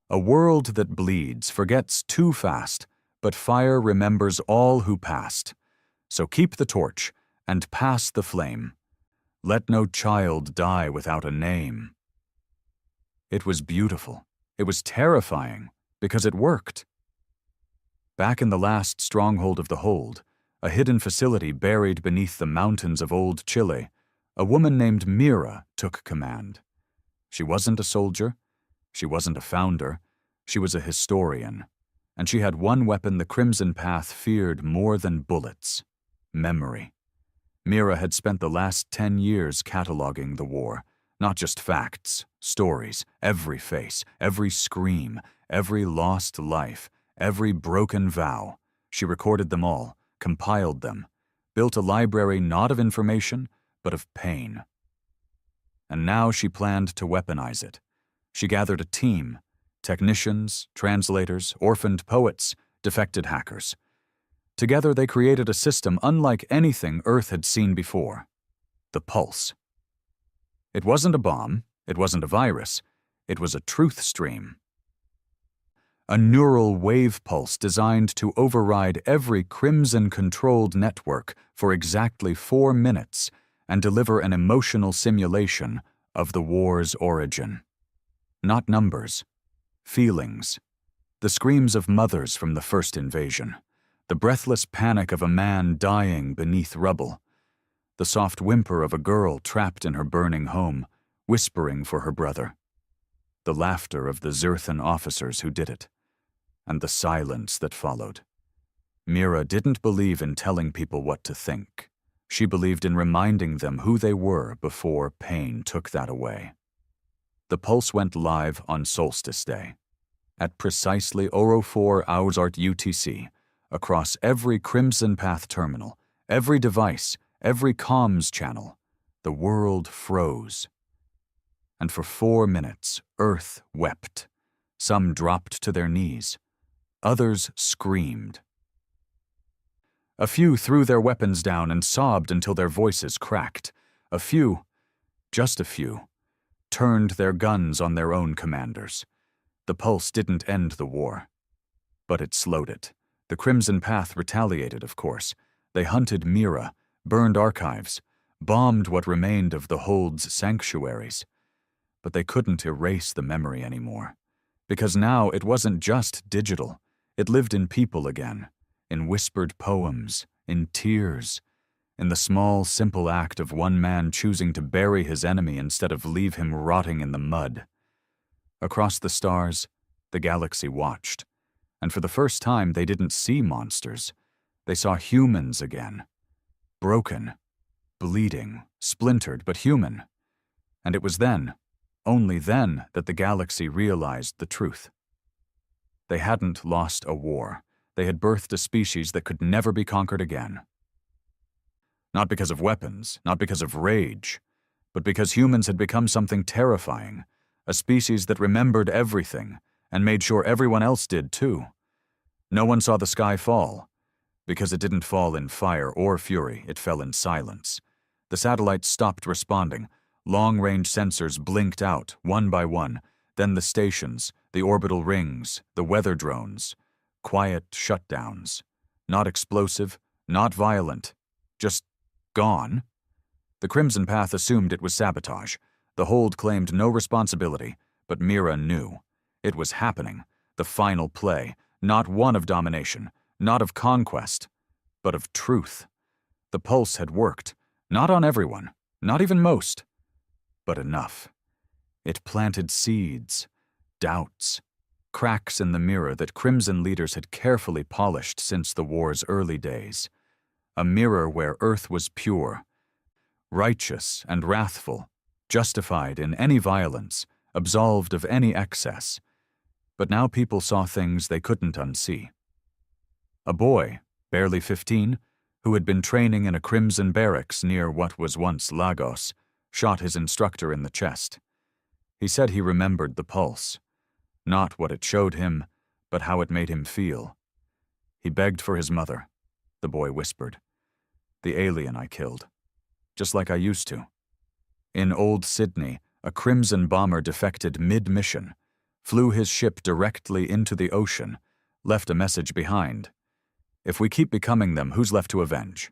"A world that bleeds forgets too fast, but fire remembers all who passed. So keep the torch and pass the flame. Let no child die without a name." It was beautiful. It was terrifying, because it worked. Back in the last stronghold of the Hold, a hidden facility buried beneath the mountains of old Chile, a woman named Mira took command. She wasn't a soldier. She wasn't a founder. She was a historian. And she had one weapon the Crimson Path feared more than bullets: memory. Mira had spent the last 10 years cataloging the war. Not just facts, stories, every face, every scream, every lost life, every broken vow. She recorded them all, compiled them, built a library not of information, but of pain. And now she planned to weaponize it. She gathered a team: technicians, translators, orphaned poets, defected hackers. Together they created a system unlike anything Earth had seen before: the Pulse. It wasn't a bomb, it wasn't a virus, it was a truth stream. A neural wave pulse designed to override every Crimson-controlled network for exactly 4 minutes and deliver an emotional simulation of the war's origin. Not numbers, feelings. The screams of mothers from the first invasion, the breathless panic of a man dying beneath rubble, the soft whimper of a girl trapped in her burning home, whispering for her brother, the laughter of the Zerthan officers who did it, and the silence that followed. Mira didn't believe in telling people what to think. She believed in reminding them who they were before pain took that away. The Pulse went live on Solstice Day. At precisely 04 Ausart UTC, across every Crimson Path terminal, every device, every comms channel, the world froze. And for 4 minutes, Earth wept. Some dropped to their knees. Others screamed. A few threw their weapons down and sobbed until their voices cracked. A few, just a few, turned their guns on their own commanders. The Pulse didn't end the war, but it slowed it. The Crimson Path retaliated, of course. They hunted Mira, burned archives, bombed what remained of the Hold's sanctuaries. But they couldn't erase the memory anymore, because now it wasn't just digital. It lived in people again, in whispered poems, in tears, in the small, simple act of one man choosing to bury his enemy instead of leave him rotting in the mud. Across the stars, the galaxy watched, and for the first time they didn't see monsters. They saw humans again. Broken, bleeding, splintered, but human. And it was then, only then, that the galaxy realized the truth. They hadn't lost a war. They had birthed a species that could never be conquered again. Not because of weapons, not because of rage, but because humans had become something terrifying, a species that remembered everything and made sure everyone else did too. No one saw the sky fall, because it didn't fall in fire or fury, it fell in silence. The satellites stopped responding. Long-range sensors blinked out, one by one. Then the stations, the orbital rings, the weather drones. Quiet shutdowns. Not explosive, not violent. Just gone. The Crimson Path assumed it was sabotage. The Hold claimed no responsibility, but Mira knew. It was happening. The final play. Not one of domination, not of conquest, but of truth. The pulse had worked. Not on everyone, not even most, but enough. It planted seeds, doubts, cracks in the mirror that Crimson leaders had carefully polished since the war's early days. A mirror where Earth was pure, righteous and wrathful, justified in any violence, absolved of any excess. But now people saw things they couldn't unsee. A boy, barely 15, who had been training in a Crimson barracks near what was once Lagos, shot his instructor in the chest. He said he remembered the pulse. Not what it showed him, but how it made him feel. He begged for his mother, the boy whispered. The alien I killed. Just like I used to. In Old Sydney, a Crimson bomber defected mid-mission, flew his ship directly into the ocean, left a message behind. If we keep becoming them, who's left to avenge?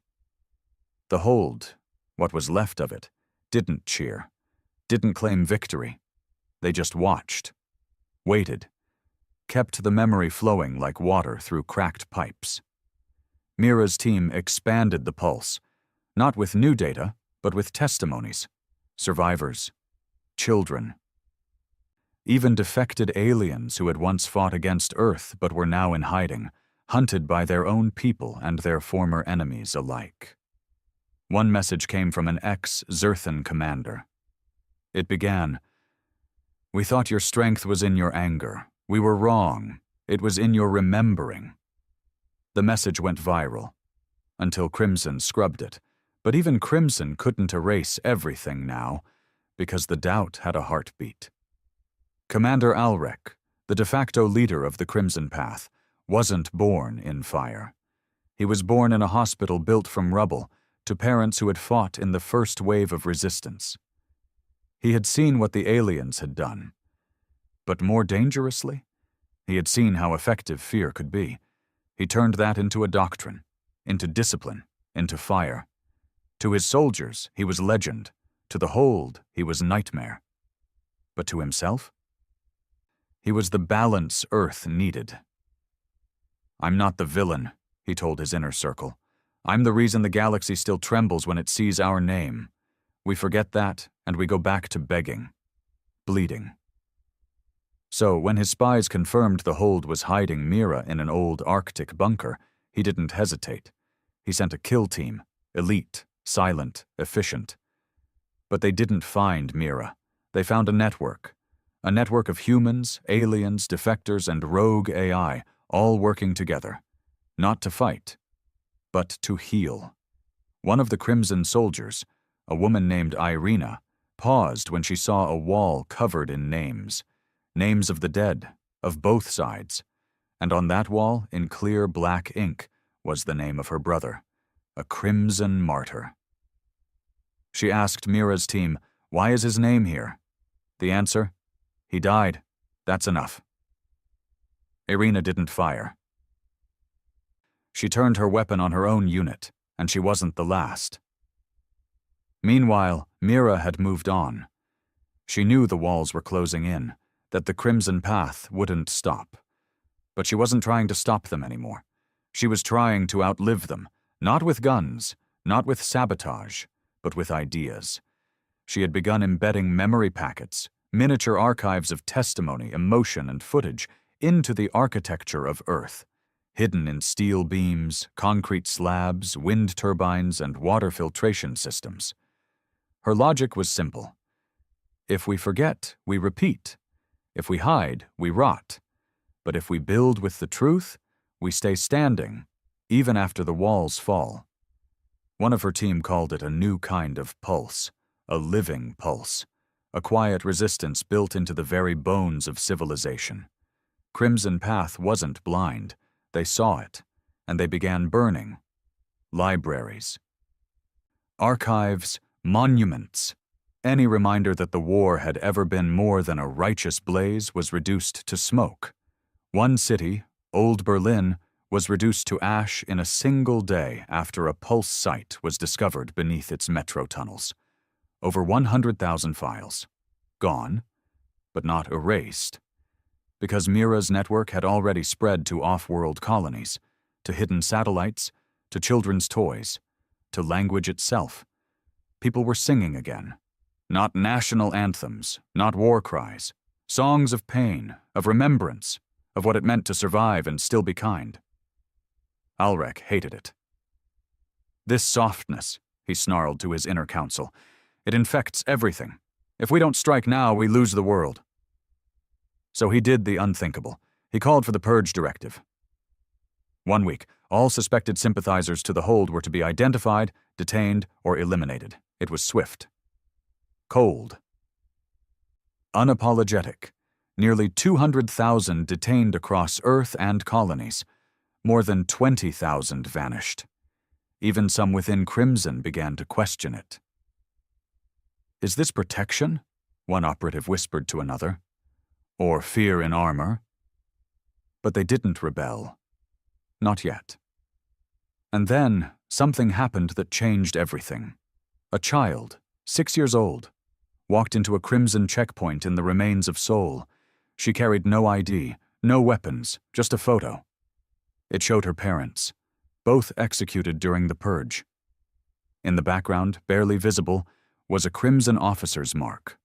The Hold, what was left of it, didn't cheer, didn't claim victory. They just watched, waited, kept the memory flowing like water through cracked pipes. Mira's team expanded the pulse, not with new data, but with testimonies, survivors, children. Even defected aliens who had once fought against Earth but were now in hiding, hunted by their own people and their former enemies alike. One message came from an ex-Zerthan commander. It began, "We thought your strength was in your anger. We were wrong. It was in your remembering." The message went viral, until Crimson scrubbed it. But even Crimson couldn't erase everything now, because the doubt had a heartbeat. Commander Alrek, the de facto leader of the Crimson Path, wasn't born in fire. He was born in a hospital built from rubble to parents who had fought in the first wave of resistance. He had seen what the aliens had done. But more dangerously, he had seen how effective fear could be. He turned that into a doctrine, into discipline, into fire. To his soldiers, he was legend. To the Hold, he was nightmare. But to himself? He was the balance Earth needed. "I'm not the villain," he told his inner circle. "I'm the reason the galaxy still trembles when it sees our name. We forget that, and we go back to begging, bleeding." So, when his spies confirmed the Hold was hiding Mira in an old Arctic bunker, he didn't hesitate. He sent a kill team, elite, silent, efficient. But they didn't find Mira. They found a network of humans, aliens, defectors, and rogue AI, all working together, not to fight, but to heal. One of the Crimson soldiers, a woman named Irina, paused when she saw a wall covered in names of the dead, of both sides, and on that wall, in clear black ink, was the name of her brother, a Crimson martyr. She asked Mira's team, "Why is his name here?" The answer, "He died. That's enough." Irina didn't fire. She turned her weapon on her own unit, and she wasn't the last. Meanwhile, Mira had moved on. She knew the walls were closing in, that the Crimson Path wouldn't stop. But she wasn't trying to stop them anymore. She was trying to outlive them, not with guns, not with sabotage, but with ideas. She had begun embedding memory packets, miniature archives of testimony, emotion, and footage into the architecture of Earth, hidden in steel beams, concrete slabs, wind turbines, and water filtration systems. Her logic was simple. If we forget, we repeat. If we hide, we rot. But if we build with the truth, we stay standing, even after the walls fall. One of her team called it a new kind of pulse, a living pulse, a quiet resistance built into the very bones of civilization. Crimson Path wasn't blind. They saw it, and they began burning. Libraries, archives, monuments, Any reminder that the war had ever been more than a righteous blaze was reduced to smoke. One city, Old Berlin, was reduced to ash in a single day after a pulse site was discovered beneath its metro tunnels. Over 100,000 files. Gone, but not erased. Because Mira's network had already spread to off-world colonies, to hidden satellites, to children's toys, to language itself. People were singing again. Not national anthems, not war cries. Songs of pain, of remembrance, of what it meant to survive and still be kind. Alrek hated it. This softness, he snarled to his inner council, it infects everything. If we don't strike now, we lose the world. So he did the unthinkable. He called for the purge directive. 1 week, all suspected sympathizers to the hold were to be identified, detained, or eliminated. It was swift. Cold. Unapologetic. Nearly 200,000 detained across Earth and colonies. More than 20,000 vanished. Even some within Crimson began to question it. Is this protection? One operative whispered to another. Or fear in armor? But they didn't rebel. Not yet. And then something happened that changed everything. A child, 6 years old, walked into a Crimson checkpoint in the remains of Seoul. She carried no ID, no weapons, just a photo. It showed her parents, both executed during the purge. In the background, barely visible, was a Crimson officer's mark.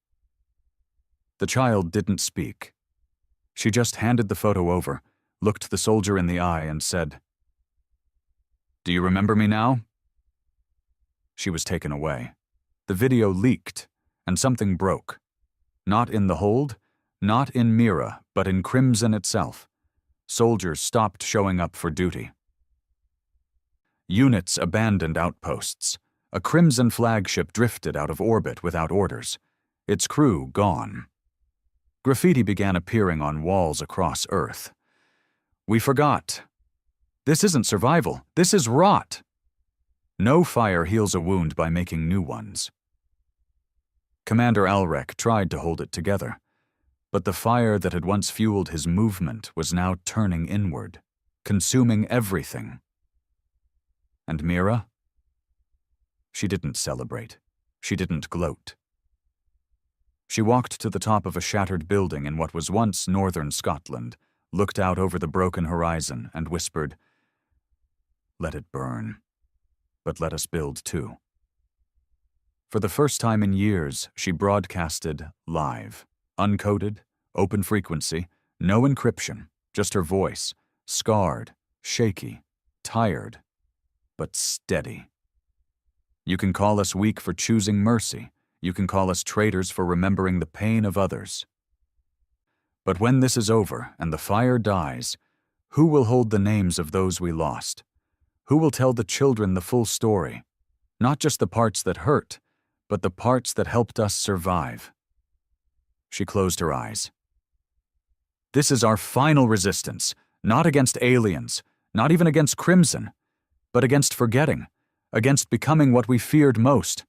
The child didn't speak. She just handed the photo over, looked the soldier in the eye, and said, "Do you remember me now?" She was taken away. The video leaked, and something broke. Not in the hold, not in Mira, but in Crimson itself. Soldiers stopped showing up for duty. Units abandoned outposts. A Crimson flagship drifted out of orbit without orders. Its crew gone. Graffiti began appearing on walls across Earth. "We forgot. This isn't survival. This is rot." No fire heals a wound by making new ones. Commander Alrek tried to hold it together, but the fire that had once fueled his movement was now turning inward, consuming everything. And Mira? She didn't celebrate. She didn't gloat. She walked to the top of a shattered building in what was once northern Scotland, looked out over the broken horizon, and whispered, "Let it burn. But let us build too." For the first time in years, she broadcasted live, uncoded, open frequency, no encryption, just her voice, scarred, shaky, tired, but steady. You can call us weak for choosing mercy. You can call us traitors for remembering the pain of others. But when this is over and the fire dies, who will hold the names of those we lost? Who will tell the children the full story? Not just the parts that hurt, but the parts that helped us survive. She closed her eyes. This is our final resistance, not against aliens, not even against Crimson, but against forgetting, against becoming what we feared most.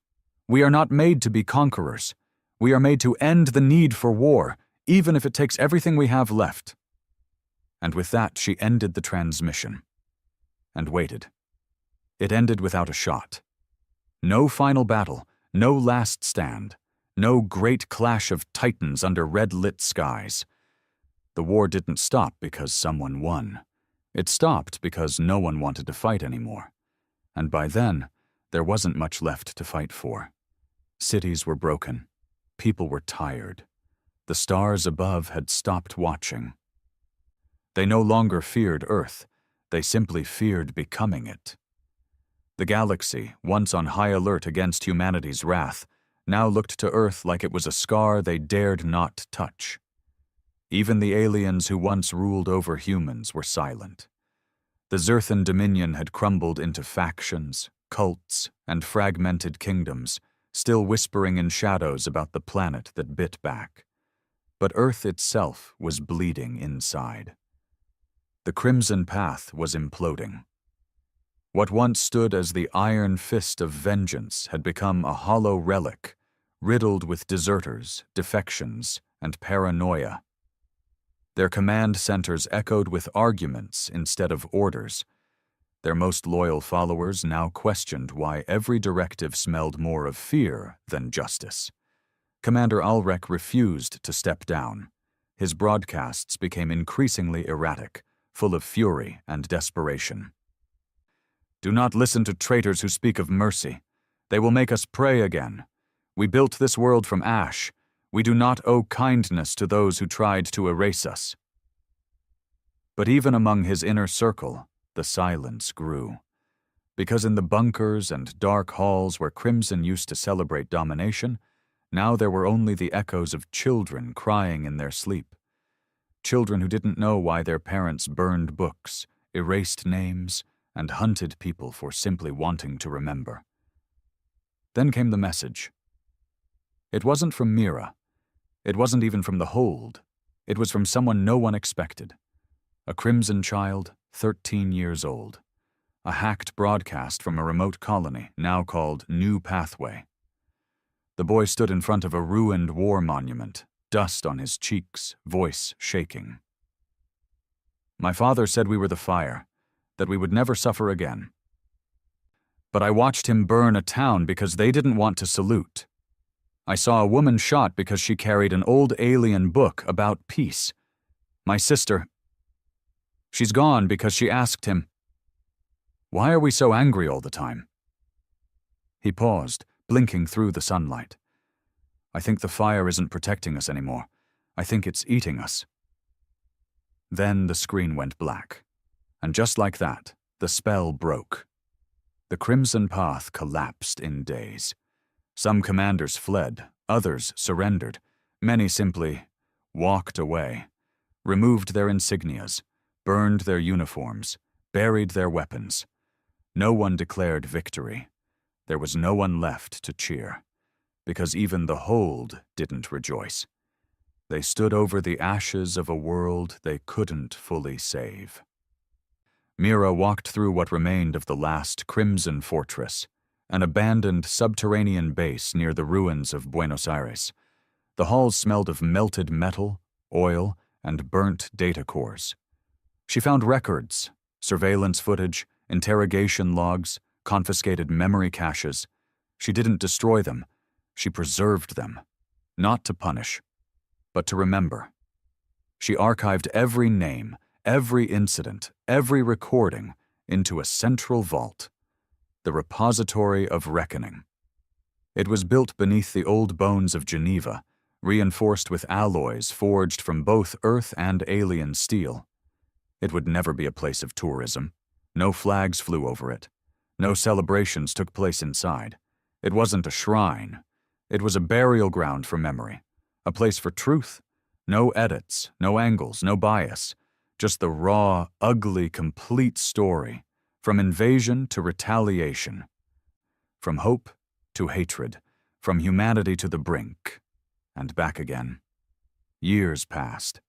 We are not made to be conquerors. We are made to end the need for war, even if it takes everything we have left. And with that, she ended the transmission. And waited. It ended without a shot. No final battle, no last stand, no great clash of titans under red-lit skies. The war didn't stop because someone won. It stopped because no one wanted to fight anymore. And by then, there wasn't much left to fight for. Cities were broken. People were tired. The stars above had stopped watching. They no longer feared Earth. They simply feared becoming it. The galaxy, once on high alert against humanity's wrath, now looked to Earth like it was a scar they dared not touch. Even the aliens who once ruled over humans were silent. The Zerthan dominion had crumbled into factions, cults, and fragmented kingdoms, still whispering in shadows about the planet that bit back. But Earth itself was bleeding inside. The Crimson Path was imploding. What once stood as the iron fist of vengeance had become a hollow relic, riddled with deserters, defections, and paranoia. Their command centers echoed with arguments instead of orders. Their most loyal followers now questioned why every directive smelled more of fear than justice. Commander Ulrich refused to step down. His broadcasts became increasingly erratic, full of fury and desperation. "Do not listen to traitors who speak of mercy. They will make us pray again. We built this world from ash. We do not owe kindness to those who tried to erase us." But even among his inner circle, the silence grew. Because in the bunkers and dark halls where Crimson used to celebrate domination, now there were only the echoes of children crying in their sleep. Children who didn't know why their parents burned books, erased names, and hunted people for simply wanting to remember. Then came the message. It wasn't from Mira. It wasn't even from the Hold. It was from someone no one expected. A Crimson child, 13 years old. A hacked broadcast from a remote colony, now called New Pathway. The boy stood in front of a ruined war monument, dust on his cheeks, voice shaking. "My father said we were the fire, that we would never suffer again. But I watched him burn a town because they didn't want to salute. I saw a woman shot because she carried an old alien book about peace. My sister, she's gone because she asked him, 'Why are we so angry all the time?'" He paused, blinking through the sunlight. "I think the fire isn't protecting us anymore. I think it's eating us." Then the screen went black. And just like that, the spell broke. The Crimson Path collapsed in days. Some commanders fled, others surrendered. Many simply walked away, removed their insignias, burned their uniforms, buried their weapons. No one declared victory. There was no one left to cheer, because even the Hold didn't rejoice. They stood over the ashes of a world they couldn't fully save. Mira walked through what remained of the last Crimson Fortress, an abandoned subterranean base near the ruins of Buenos Aires. The halls smelled of melted metal, oil, and burnt data cores. She found records, surveillance footage, interrogation logs, confiscated memory caches. She didn't destroy them. She preserved them, not to punish, but to remember. She archived every name, every incident, every recording into a central vault, the repository of reckoning. It was built beneath the old bones of Geneva, reinforced with alloys forged from both Earth and alien steel. It would never be a place of tourism. No flags flew over it. No celebrations took place inside. It wasn't a shrine. It was a burial ground for memory, a place for truth. No edits, no angles, no bias. Just the raw, ugly, complete story, from invasion to retaliation, from hope to hatred, from humanity to the brink, and back again. Years passed.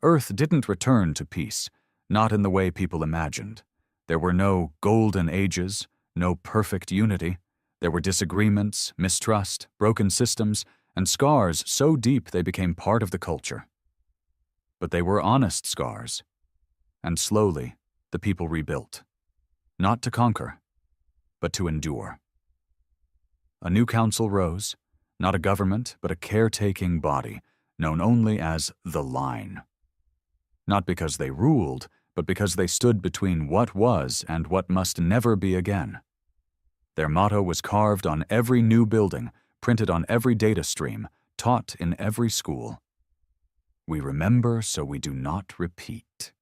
Earth didn't return to peace, not in the way people imagined. There were no golden ages, no perfect unity. There were disagreements, mistrust, broken systems, and scars so deep they became part of the culture. But they were honest scars. And slowly, the people rebuilt. Not to conquer, but to endure. A new council rose, not a government, but a caretaking body, known only as the Line. Not because they ruled, but because they stood between what was and what must never be again. Their motto was carved on every new building, printed on every data stream, taught in every school. We remember so we do not repeat.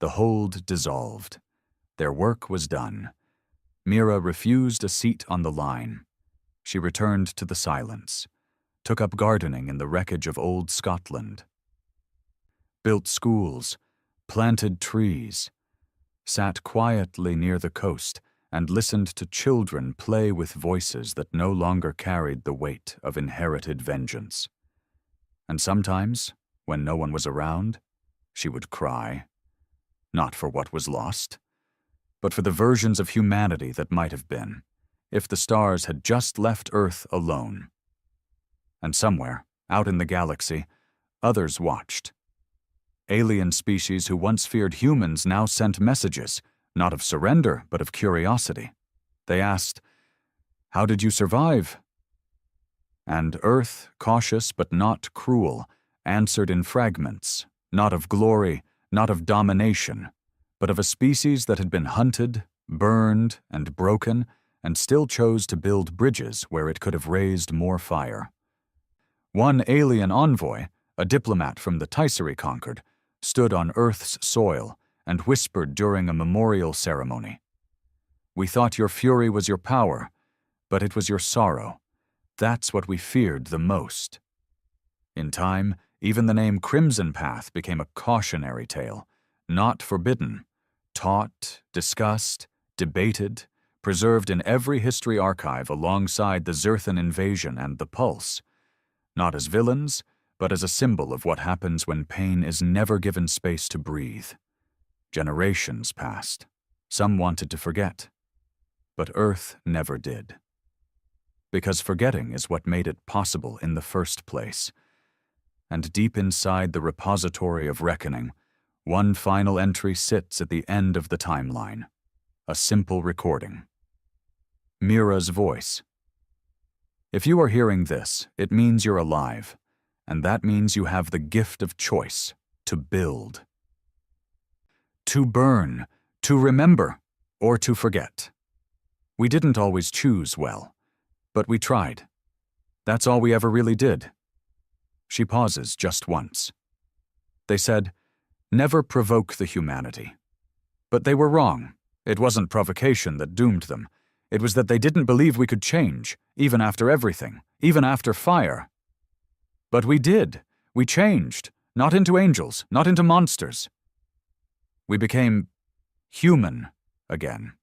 The Hold dissolved. Their work was done. Mira refused a seat on the Line. She returned to the silence, took up gardening in the wreckage of old Scotland, built schools, planted trees, sat quietly near the coast, and listened to children play with voices that no longer carried the weight of inherited vengeance. And sometimes, when no one was around, she would cry, not for what was lost, but for the versions of humanity that might have been, if the stars had just left Earth alone. And somewhere, out in the galaxy, others watched. Alien species who once feared humans now sent messages, not of surrender, but of curiosity. They asked, "How did you survive?" And Earth, cautious but not cruel, answered in fragments, not of glory, not of domination, but of a species that had been hunted, burned, and broken, and still chose to build bridges where it could have raised more fire. One alien envoy, a diplomat from the Tyseri conquered, stood on Earth's soil and whispered during a memorial ceremony. "We thought your fury was your power, but it was your sorrow. That's what we feared the most." In time, even the name Crimson Path became a cautionary tale, not forbidden, taught, discussed, debated, preserved in every history archive alongside the Zerthan invasion and the Pulse, not as villains, but as a symbol of what happens when pain is never given space to breathe. Generations passed. Some wanted to forget, but Earth never did. Because forgetting is what made it possible in the first place. And deep inside the repository of reckoning, one final entry sits at the end of the timeline. A simple recording. Mira's voice. If you are hearing this, it means you're alive, and that means you have the gift of choice, to build. To burn, to remember, or to forget. We didn't always choose well, but we tried. That's all we ever really did. She pauses just once. They said, "Never provoke the humanity." But they were wrong. It wasn't provocation that doomed them. It was that they didn't believe we could change, even after everything, even after fire. But we did. We changed, not into angels, not into monsters. We became human again.